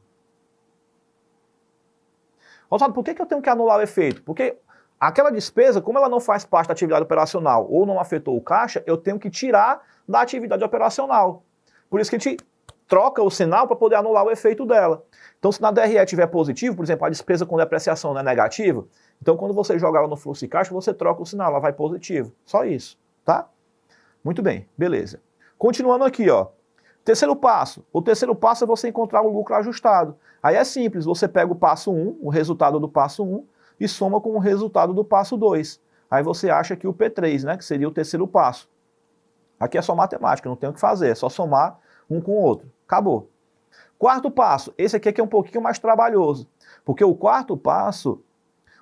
Oswaldo, por que eu tenho que anular o efeito? Porque aquela despesa, como ela não faz parte da atividade operacional ou não afetou o caixa, eu tenho que tirar da atividade operacional. Por isso que a gente troca o sinal para poder anular o efeito dela. Então, se na DRE tiver positivo, por exemplo, a despesa com depreciação não é negativa, então quando você joga ela no fluxo de caixa, você troca o sinal, ela vai positivo. Só isso, tá? Muito bem, beleza. Continuando aqui, ó. Terceiro passo. O terceiro passo é você encontrar o lucro ajustado. Aí é simples, você pega o passo 1, o resultado do passo 1, e soma com o resultado do passo 2. Aí você acha que o P3, né, que seria o terceiro passo. Aqui é só matemática, não tem o que fazer, é só somar um com o outro. Acabou. Quarto passo, esse aqui é que é um pouquinho mais trabalhoso, porque o quarto passo,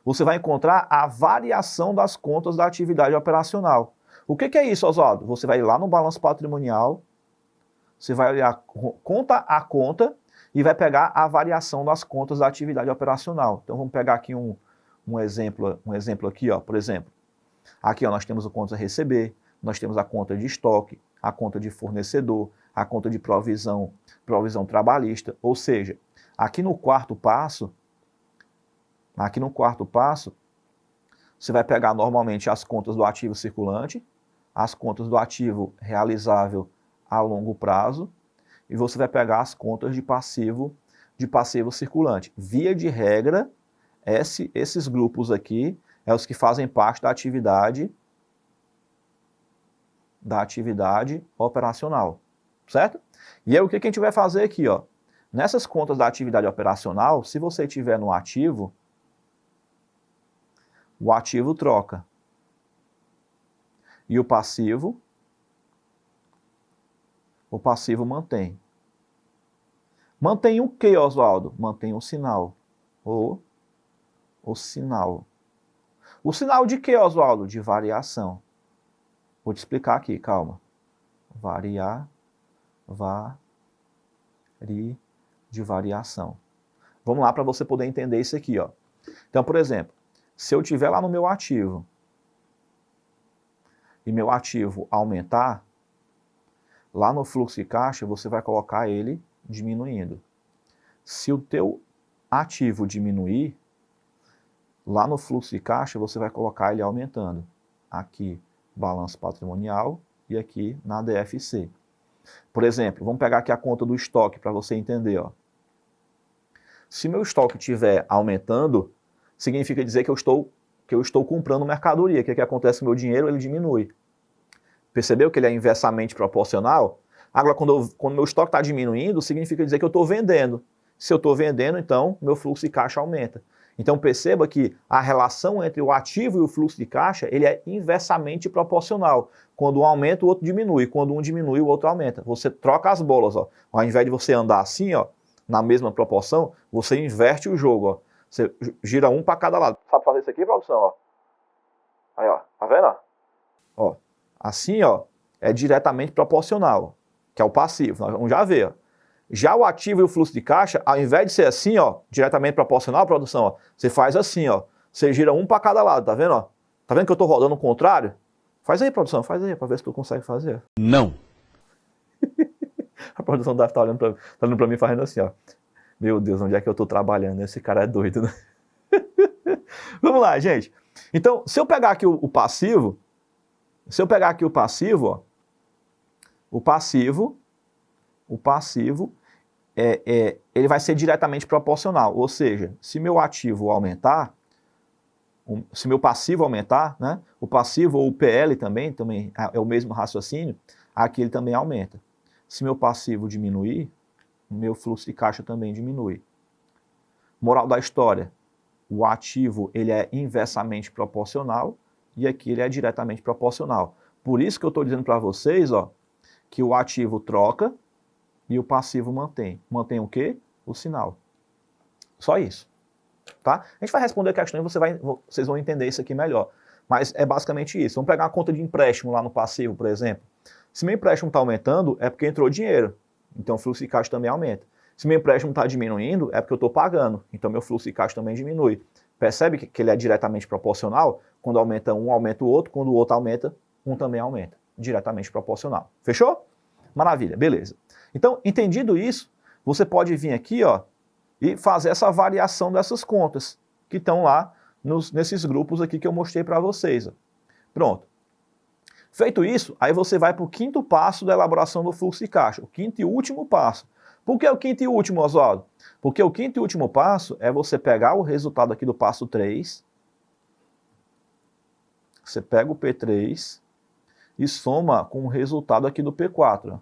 você vai encontrar a variação das contas da atividade operacional. O que é isso, Oswaldo? Você vai lá no balanço patrimonial, você vai olhar conta a conta e vai pegar a variação das contas da atividade operacional. Então vamos pegar aqui um exemplo aqui, ó, por exemplo. Aqui ó, nós temos a conta a receber, nós temos a conta de estoque, a conta de fornecedor, a conta de provisão trabalhista, ou seja, aqui no quarto passo, você vai pegar normalmente as contas do ativo circulante, as contas do ativo realizável a longo prazo, e você vai pegar as contas de passivo circulante. Via de regra, esses grupos aqui é os que fazem parte da atividade operacional, certo? E aí o que a gente vai fazer aqui, ó? Nessas contas da atividade operacional, se você tiver no ativo, o ativo troca. E o passivo mantém. Mantém o que, Oswaldo? Mantém o sinal. O sinal. O sinal de que, Oswaldo? De variação. Vou te explicar aqui, calma. De variação. Vamos lá para você poder entender isso aqui, ó. Então, por exemplo, se eu tiver lá no meu ativo e meu ativo aumentar, lá no fluxo de caixa você vai colocar ele diminuindo. Se o teu ativo diminuir, lá no fluxo de caixa você vai colocar ele aumentando. Aqui, balanço patrimonial e aqui na DFC. Por exemplo, vamos pegar aqui a conta do estoque para você entender, ó. Se meu estoque estiver aumentando, significa dizer que eu estou comprando mercadoria. O que acontece com o meu dinheiro? Ele diminui. Percebeu que ele é inversamente proporcional? Agora, quando meu estoque está diminuindo, significa dizer que eu estou vendendo. Se eu estou vendendo, então, meu fluxo de caixa aumenta. Então, perceba que a relação entre o ativo e o fluxo de caixa, ele é inversamente proporcional. Quando um aumenta, o outro diminui. Quando um diminui, o outro aumenta. Você troca as bolas, ó. Ao invés de você andar assim, ó, na mesma proporção, você inverte o jogo, ó. Você gira um para cada lado. Sabe fazer isso aqui, produção, ó? Aí, ó. Tá vendo, ó? Ó. Assim, ó, é diretamente proporcional, que é o passivo. Nós vamos já ver, ó. Já o ativo e o fluxo de caixa, ao invés de ser assim, ó, diretamente proporcional à produção, ó, você faz assim, ó. Você gira um para cada lado, tá vendo, ó? Tá vendo que eu tô rodando o contrário? Faz aí, produção, faz aí, para ver se tu consegue fazer. Não. A produção deve estar olhando para mim fazendo assim, ó. Meu Deus, onde é que eu tô trabalhando? Esse cara é doido, né? Vamos lá, gente. Então, se eu pegar aqui o passivo, ó, o passivo ele vai ser diretamente proporcional, ou seja, se meu ativo aumentar, se meu passivo aumentar, né, o passivo ou o PL também é o mesmo raciocínio, aqui ele também aumenta. Se meu passivo diminuir, o meu fluxo de caixa também diminui. Moral da história, o ativo ele é inversamente proporcional e aqui ele é diretamente proporcional. Por isso que eu estou dizendo para vocês, ó, que o ativo troca e o passivo mantém. Mantém o quê? O sinal. Só isso. Tá? A gente vai responder a questão e vocês vão entender isso aqui melhor. Mas é basicamente isso. Vamos pegar uma conta de empréstimo lá no passivo, por exemplo. Se meu empréstimo está aumentando, é porque entrou dinheiro. Então o fluxo de caixa também aumenta. Se meu empréstimo está diminuindo, é porque eu estou pagando, então meu fluxo de caixa também diminui. Percebe que ele é diretamente proporcional? Quando aumenta um, aumenta o outro, quando o outro aumenta, um também aumenta. Diretamente proporcional. Fechou? Maravilha, beleza. Então, entendido isso, você pode vir aqui, ó, e fazer essa variação dessas contas que estão lá nesses grupos aqui que eu mostrei para vocês. Ó. Pronto. Feito isso, aí você vai para o quinto passo da elaboração do fluxo de caixa, o quinto e último passo. Por que o quinto e último, Oswaldo? Porque o quinto e último passo é você pegar o resultado aqui do passo 3, você pega o P3 e soma com o resultado aqui do P4. Ó.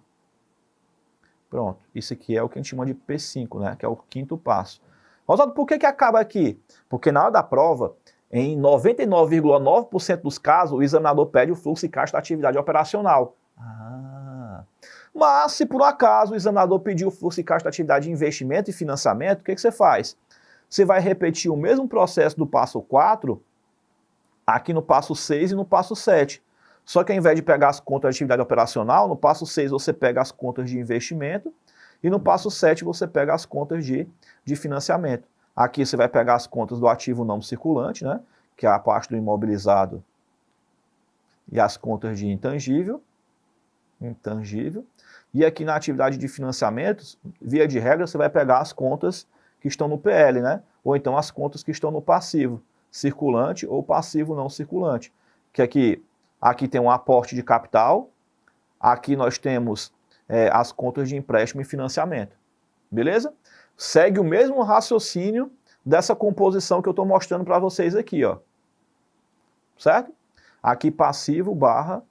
Pronto, isso aqui é o que a gente chama de P5, né? Que é o quinto passo. Oswaldo, por que acaba aqui? Porque na hora da prova, em 99,9% dos casos, o examinador pede o fluxo de caixa da atividade operacional. Mas, se por acaso o examinador pediu o fluxo de caixa da atividade de investimento e financiamento, o que você faz? Você vai repetir o mesmo processo do passo 4, aqui no passo 6 e no passo 7. Só que ao invés de pegar as contas de atividade operacional, no passo 6 você pega as contas de investimento e no passo 7 você pega as contas de financiamento. Aqui você vai pegar as contas do ativo não circulante, né, que é a parte do imobilizado, e as contas de intangível. E aqui na atividade de financiamentos, via de regra, você vai pegar as contas que estão no PL, né, ou então as contas que estão no passivo, circulante ou passivo não circulante. Que aqui tem um aporte de capital, aqui nós temos as contas de empréstimo e financiamento. Beleza? Segue o mesmo raciocínio dessa composição que eu estou mostrando para vocês aqui, ó. Certo? Aqui passivo barra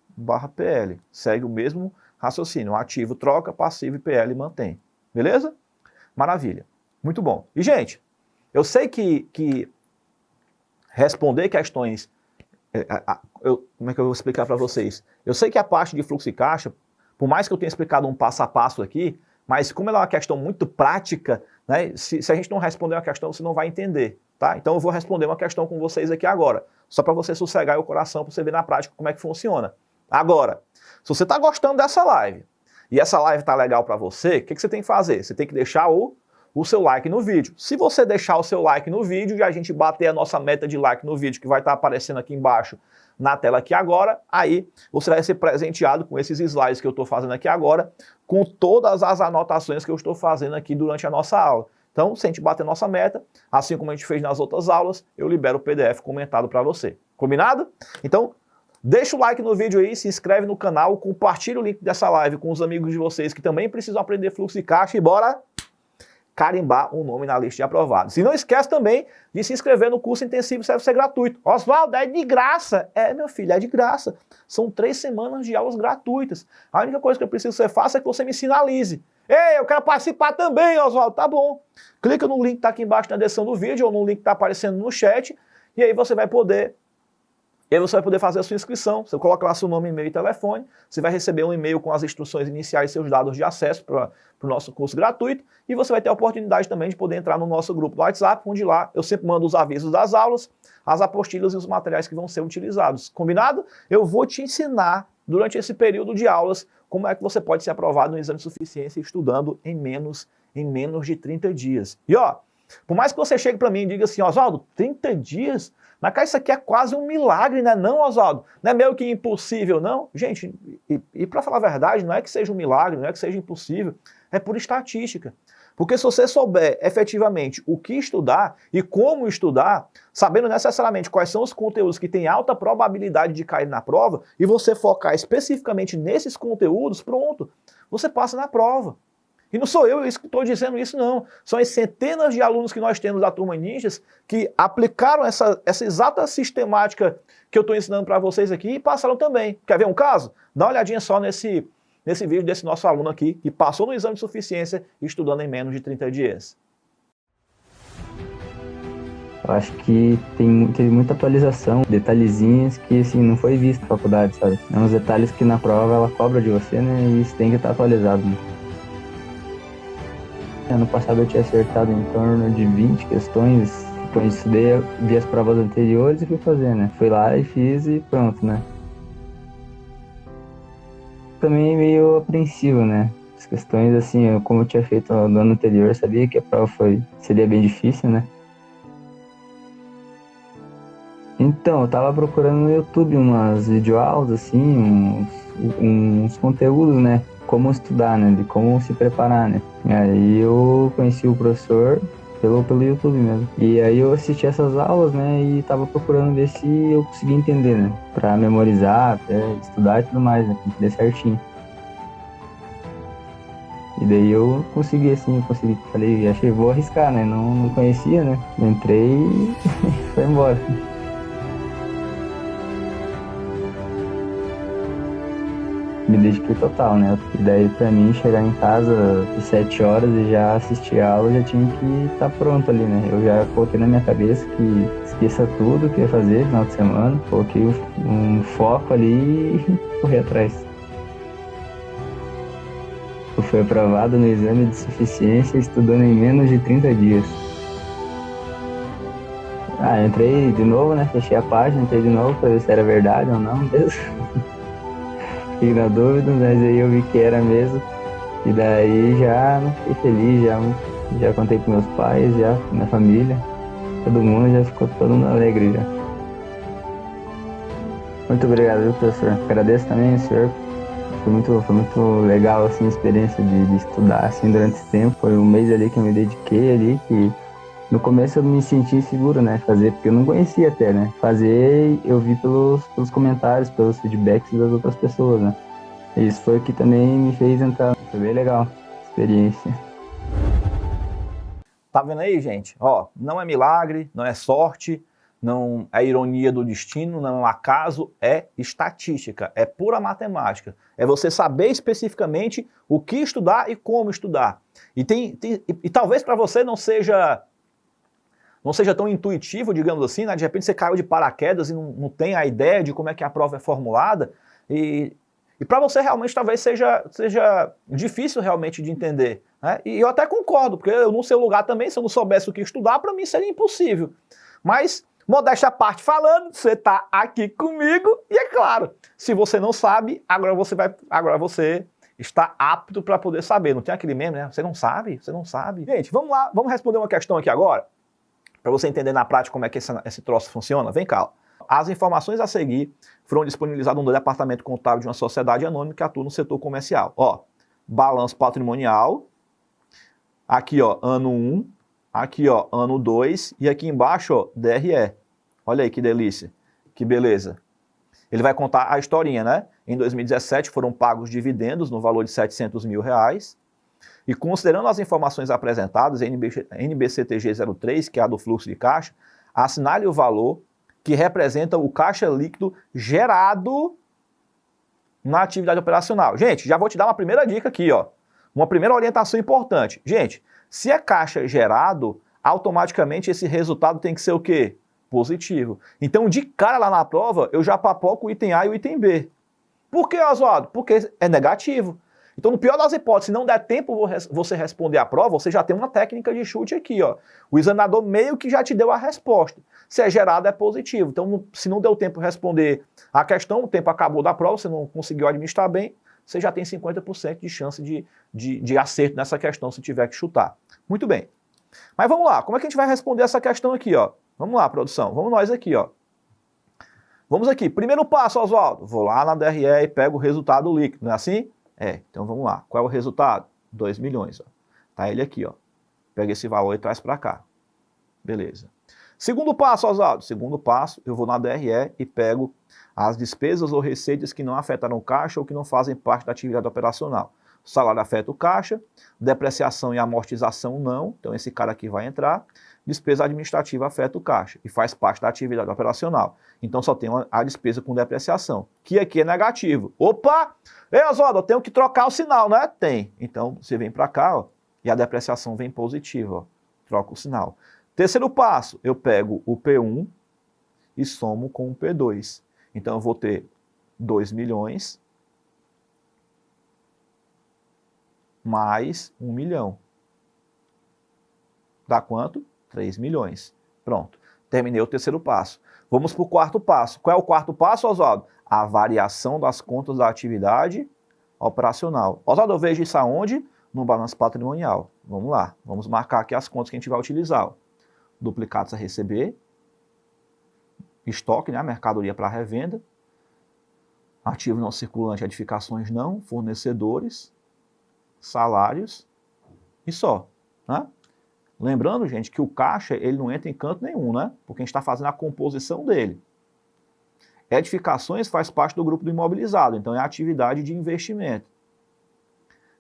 PL. Segue o mesmo raciocínio. Ativo troca, passivo e PL mantém. Beleza? Maravilha. Muito bom. E, gente, eu sei que responder questões... como é que eu vou explicar para vocês? Eu sei que a parte de fluxo de caixa, por mais que eu tenha explicado um passo a passo aqui, mas como ela é uma questão muito prática, né, se a gente não responder uma questão, você não vai entender, tá? Então eu vou responder uma questão com vocês aqui agora, só para você sossegar o coração, para você ver na prática como é que funciona. Agora, se você está gostando dessa live, e essa live está legal para você, o que você tem que fazer? Você tem que deixar o seu like no vídeo. Se você deixar o seu like no vídeo e a gente bater a nossa meta de like no vídeo, que vai estar aparecendo aqui embaixo na tela aqui agora, aí você vai ser presenteado com esses slides que eu estou fazendo aqui agora, com todas as anotações que eu estou fazendo aqui durante a nossa aula. Então, se a gente bater a nossa meta, assim como a gente fez nas outras aulas, eu libero o PDF comentado para você. Combinado? Então, deixa o like no vídeo aí, se inscreve no canal, compartilha o link dessa live com os amigos de vocês que também precisam aprender fluxo de caixa e bora carimbar um nome na lista de aprovados. E não esquece também de se inscrever no curso intensivo CFC gratuito. Oswaldo, é de graça. É, meu filho, é de graça. São 3 semanas de aulas gratuitas. A única coisa que eu preciso que você faça é que você me sinalize. Ei, eu quero participar também, Oswaldo. Tá bom. Clica no link que tá aqui embaixo na descrição do vídeo ou no link que tá aparecendo no chat e aí você vai poder fazer a sua inscrição. Você coloca lá seu nome, e-mail e telefone. Você vai receber um e-mail com as instruções iniciais e seus dados de acesso para o nosso curso gratuito. E você vai ter a oportunidade também de poder entrar no nosso grupo do WhatsApp, onde lá eu sempre mando os avisos das aulas, as apostilas e os materiais que vão ser utilizados. Combinado? Eu vou te ensinar, durante esse período de aulas, como é que você pode ser aprovado no exame de suficiência estudando em menos de 30 dias. E ó, por mais que você chegue para mim e diga assim, Oswaldo, 30 dias? Mas cara, isso aqui é quase um milagre, né? Não, Oswaldo? Não é meio que impossível, não? Gente, e para falar a verdade, não é que seja um milagre, não é que seja impossível, é por estatística. Porque se você souber efetivamente o que estudar e como estudar, sabendo necessariamente quais são os conteúdos que têm alta probabilidade de cair na prova, e você focar especificamente nesses conteúdos, pronto, você passa na prova. E não sou eu que estou dizendo isso, não. São as centenas de alunos que nós temos da Turma Ninjas que aplicaram essa exata sistemática que eu estou ensinando para vocês aqui e passaram também. Quer ver um caso? Dá uma olhadinha só nesse vídeo desse nosso aluno aqui que passou no exame de suficiência estudando em menos de 30 dias. Eu acho que teve muita atualização, detalhezinhos que assim, não foi visto na faculdade, sabe? É uns detalhes que na prova ela cobra de você, né? E isso tem que estar atualizado, né? Ano passado eu tinha acertado em torno de 20 questões, então eu estudei, vi as provas anteriores e fui fazer, né? Fui lá e fiz e pronto, né? Também meio apreensivo, né? As questões, assim, como eu tinha feito no ano anterior, eu sabia que a prova seria bem difícil, né? Então, eu tava procurando no YouTube umas videoaulas, assim, uns conteúdos, né? Como estudar, né? De como se preparar, né? E aí eu conheci o professor pelo YouTube mesmo. E aí eu assisti essas aulas, né? E tava procurando ver se eu conseguia entender, né? Pra memorizar, até estudar e tudo mais, né? Pra entender certinho. E daí eu consegui, assim, falei, achei, vou arriscar, né? Não conhecia, né? Entrei e foi embora. Me dediquei total, né? E daí pra mim chegar em casa às 7 horas e já assistir a aula, já tinha que estar pronto ali, né? Eu já coloquei na minha cabeça que esqueça tudo que ia fazer no final de semana, coloquei um foco ali e corri atrás. Eu fui aprovado no exame de suficiência estudando em menos de 30 dias. Eu entrei de novo, né? Fechei a página, entrei de novo pra ver se era verdade ou não mesmo. Fiquei na dúvida, mas aí eu vi que era mesmo. E daí já fiquei feliz, já contei pros meus pais, já, minha família. Todo mundo já ficou todo mundo alegre já. Muito obrigado, viu, professor? Agradeço também, senhor. Foi muito legal, assim, a experiência de estudar, assim, durante esse tempo. Foi um mês ali que eu me dediquei ali, que no começo eu me senti inseguro, né, fazer, porque eu não conhecia até, né. Fazer, eu vi pelos comentários, pelos feedbacks das outras pessoas, né. E isso foi o que também me fez entrar. Foi bem legal a experiência. Tá vendo aí, gente? Ó, não é milagre, não é sorte, não é ironia do destino, não é um acaso, é estatística, é pura matemática. É você saber especificamente o que estudar e como estudar. E talvez para você não seja tão intuitivo, digamos assim, né? De repente você caiu de paraquedas e não tem a ideia de como é que a prova é formulada, e para você realmente talvez seja difícil realmente de entender, né? E eu até concordo, porque eu no seu lugar também, se eu não soubesse o que estudar, para mim seria impossível. Mas, modéstia à parte falando, você está aqui comigo, e é claro, se você não sabe, agora você está apto para poder saber. Não tem aquele meme, né? Você não sabe? Você não sabe? Gente, vamos lá, vamos responder uma questão aqui agora, para você entender na prática como é que esse troço funciona. Vem cá. As informações a seguir foram disponibilizadas no departamento contábil de uma sociedade anônima que atua no setor comercial. Ó, balanço patrimonial, aqui ó, ano 1, aqui ó, ano 2 e aqui embaixo ó, DRE. Olha aí que delícia, que beleza. Ele vai contar a historinha, né? Em 2017 foram pagos dividendos no valor de R$700 mil. E considerando as informações apresentadas, NBCTG 03, que é a do fluxo de caixa, assinale o valor que representa o caixa líquido gerado na atividade operacional. Gente, já vou te dar uma primeira dica aqui, ó. Uma primeira orientação importante. Gente, se é caixa gerado, automaticamente esse resultado tem que ser o quê? Positivo. Então, de cara lá na prova, eu já papoco o item A e o item B. Por que, Oswaldo? Porque é negativo. Então, no pior das hipóteses, se não der tempo você responder a prova, você já tem uma técnica de chute aqui, ó. O examinador meio que já te deu a resposta. Se é gerado, é positivo. Então, se não deu tempo de responder a questão, o tempo acabou da prova, você não conseguiu administrar bem, você já tem 50% de chance de acerto nessa questão, se tiver que chutar. Muito bem. Mas vamos lá, como é que a gente vai responder essa questão aqui, ó? Vamos lá, produção, vamos nós aqui, ó. Vamos aqui, primeiro passo, Oswaldo. Vou lá na DRE e pego o resultado líquido, não é assim? Então vamos lá. Qual é o resultado? 2 milhões, ó. Tá ele aqui, ó. Pega esse valor e traz para cá. Beleza. Segundo passo, Oswaldo. Segundo passo, eu vou na DRE e pego as despesas ou receitas que não afetaram o caixa ou que não fazem parte da atividade operacional. O salário afeta o caixa, depreciação e amortização não, então esse cara aqui vai entrar. Despesa administrativa afeta o caixa e faz parte da atividade operacional. Então só tem a despesa com depreciação, que aqui é negativo. Opa! Ei, Oswaldo, eu tenho que trocar o sinal, né? Tem. Então você vem para cá, ó, e a depreciação vem positiva, ó. Troca o sinal. Terceiro passo, eu pego o P1 e somo com o P2. Então eu vou ter 2 milhões mais 1 milhão. Dá quanto? 3 milhões. Pronto. Terminei o terceiro passo. Vamos para o quarto passo. Qual é o quarto passo, Oswaldo? A variação das contas da atividade operacional. Oswaldo, eu vejo isso aonde? No balanço patrimonial. Vamos lá, vamos marcar aqui as contas que a gente vai utilizar. Ó. Duplicados a receber, estoque, né, mercadoria para revenda, ativo não circulante, edificações não, fornecedores, salários e só. Né? Lembrando, gente, que o caixa ele não entra em canto nenhum, né? Porque a gente está fazendo a composição dele. Edificações faz parte do grupo do imobilizado, então é atividade de investimento.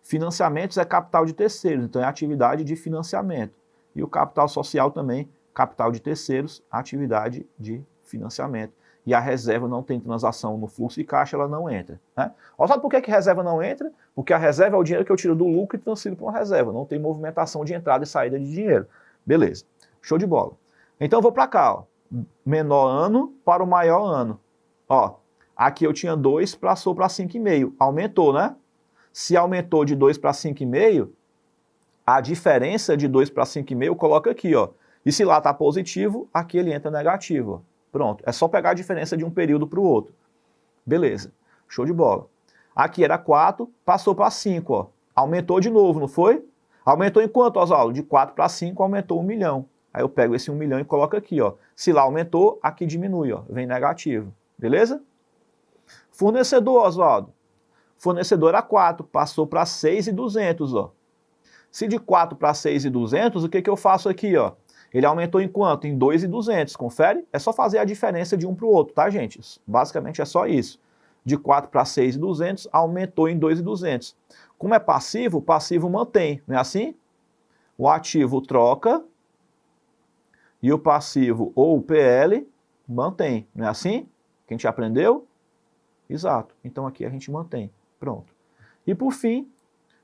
Financiamentos é capital de terceiros, então é atividade de financiamento. E o capital social também, capital de terceiros, atividade de financiamento. E a reserva não tem transação no fluxo de caixa, ela não entra. Né? Sabe por que reserva não entra? Porque a reserva é o dinheiro que eu tiro do lucro e transfiro para uma reserva. Não tem movimentação de entrada e saída de dinheiro. Beleza, show de bola. Então eu vou para cá, ó. Menor ano para o maior ano. Ó, aqui eu tinha 2, passou para 5,5. Aumentou, né? Se aumentou de 2 para 5,5, a diferença de 2 para 5,5 eu coloco aqui, ó. E se lá está positivo, aqui ele entra negativo, ó. Pronto, é só pegar a diferença de um período para o outro. Beleza, show de bola. Aqui era 4, passou para 5, ó. Aumentou de novo, não foi? Aumentou em quanto, Oswaldo? De 4 para 5 aumentou 1 milhão. Aí eu pego esse 1 milhão e coloco aqui, ó. Se lá aumentou, aqui diminui, ó. Vem negativo. Beleza? Fornecedor, Oswaldo. Fornecedor era 4, passou para 6,200, ó. Se de 4 para 6,200, o que eu faço aqui, ó? Ele aumentou em quanto? Em 2,200, confere? É só fazer a diferença de um para o outro, tá, gente? Basicamente é só isso. De 4 para 6,200, aumentou em 2,200. Como é passivo, o passivo mantém, não é assim? O ativo troca e o passivo ou o PL mantém, não é assim? Que a gente aprendeu? Exato. Então aqui a gente mantém. Pronto. E por fim,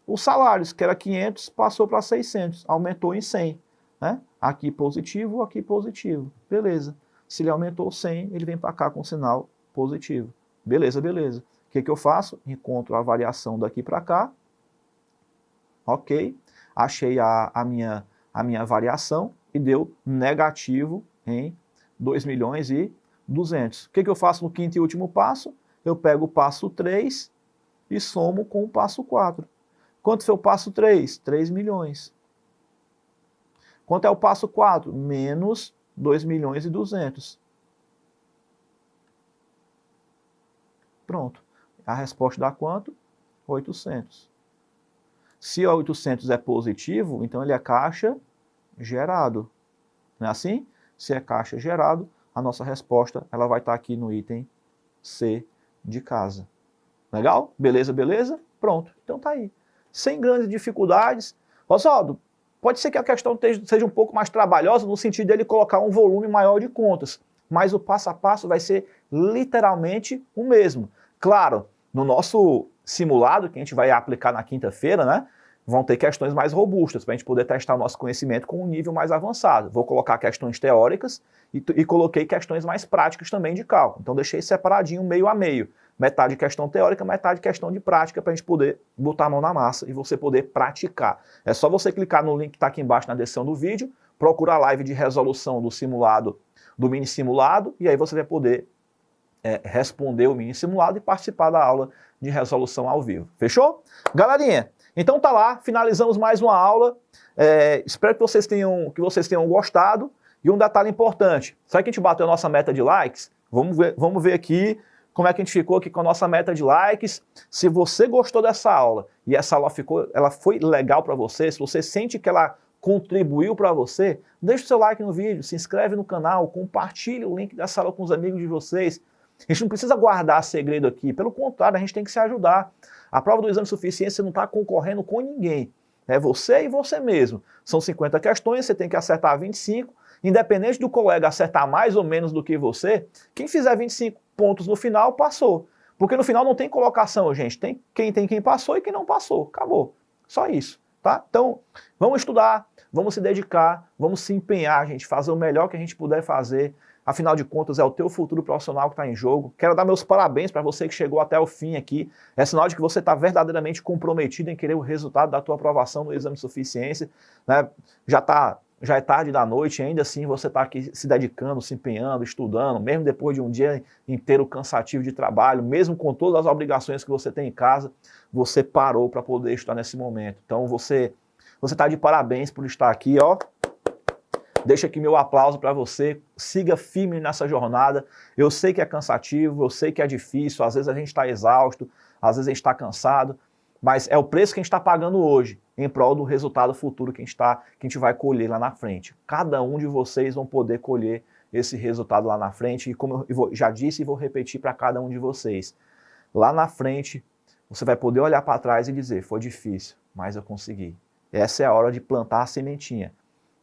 os salários, que era 500, passou para 600, aumentou em 100. Né? Aqui positivo, aqui positivo. Beleza. Se ele aumentou 100, ele vem para cá com sinal positivo. Beleza, beleza. O que eu faço? Encontro a variação daqui para cá. Ok. Achei a minha variação e deu negativo em 2.200.000. O que eu faço no quinto e último passo? Eu pego o passo 3 e somo com o passo 4. Quanto foi o passo 3? 3 milhões. Quanto é o passo 4? Menos 2.200.000. Pronto. A resposta dá quanto? 800. Se 800 é positivo, então ele é caixa gerado. Não é assim? Se é caixa gerado, a nossa resposta ela vai estar aqui no item C de casa. Legal? Beleza, beleza? Pronto. Então tá aí. Sem grandes dificuldades. Oswaldo, pode ser que a questão seja um pouco mais trabalhosa no sentido dele colocar um volume maior de contas, mas o passo a passo vai ser literalmente o mesmo. Claro, no nosso simulado, que a gente vai aplicar na quinta-feira, né, vão ter questões mais robustas para a gente poder testar o nosso conhecimento com um nível mais avançado. Vou colocar questões teóricas e coloquei questões mais práticas também de cálculo. Então deixei separadinho meio a meio. Metade questão teórica, metade questão de prática para a gente poder botar a mão na massa e você poder praticar. É só você clicar no link que está aqui embaixo na descrição do vídeo, procurar a live de resolução do simulado, do mini simulado, e aí você vai poder responder o mini simulado e participar da aula de resolução ao vivo. Fechou? Galerinha, então tá lá, finalizamos mais uma aula. Espero que vocês tenham gostado. E um detalhe importante, será que a gente bateu a nossa meta de likes? Vamos ver aqui como é que a gente ficou aqui com a nossa meta de likes. Se você gostou dessa aula e essa aula ela foi legal para você, se você sente que ela contribuiu para você, deixa o seu like no vídeo, se inscreve no canal, compartilhe o link dessa aula com os amigos de vocês. A gente não precisa guardar segredo aqui, pelo contrário, a gente tem que se ajudar. A prova do exame de suficiência não está concorrendo com ninguém. É você e você mesmo. São 50 questões, você tem que acertar 25. Independente do colega acertar mais ou menos do que você, quem fizer 25 pontos no final, passou. Porque no final não tem colocação, gente. Tem quem passou e quem não passou. Acabou. Só isso, tá? Então, vamos estudar, vamos se dedicar, vamos se empenhar, gente, fazer o melhor que a gente puder fazer. Afinal de contas, é o teu futuro profissional que está em jogo. Quero dar meus parabéns para você que chegou até o fim aqui. É sinal de que você está verdadeiramente comprometido em querer o resultado da tua aprovação no exame de suficiência. Né? Já está já é tarde da noite, ainda assim você está aqui se dedicando, se empenhando, estudando, mesmo depois de um dia inteiro cansativo de trabalho, mesmo com todas as obrigações que você tem em casa, você parou para poder estudar nesse momento. Então você está de parabéns por estar aqui, ó. Deixa aqui meu aplauso para você, siga firme nessa jornada. Eu sei que é cansativo, eu sei que é difícil, às vezes a gente está exausto, às vezes a gente está cansado, mas é o preço que a gente está pagando hoje, em prol do resultado futuro que a gente vai colher lá na frente. Cada um de vocês vão poder colher esse resultado lá na frente, e como eu já disse e vou repetir para cada um de vocês, lá na frente você vai poder olhar para trás e dizer, foi difícil, mas eu consegui. Essa é a hora de plantar a sementinha.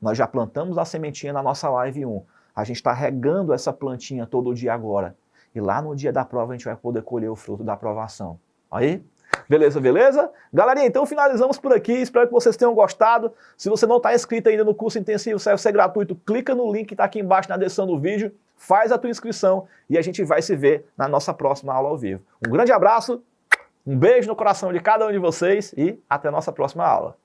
Nós já plantamos a sementinha na nossa live 1. A gente está regando essa plantinha todo dia agora. E lá no dia da prova a gente vai poder colher o fruto da aprovação. Aí? Beleza, beleza? Galerinha, então finalizamos por aqui. Espero que vocês tenham gostado. Se você não está inscrito ainda no curso intensivo CFC gratuito, clica no link que está aqui embaixo na descrição do vídeo, faz a tua inscrição e a gente vai se ver na nossa próxima aula ao vivo. Um grande abraço, um beijo no coração de cada um de vocês e até a nossa próxima aula.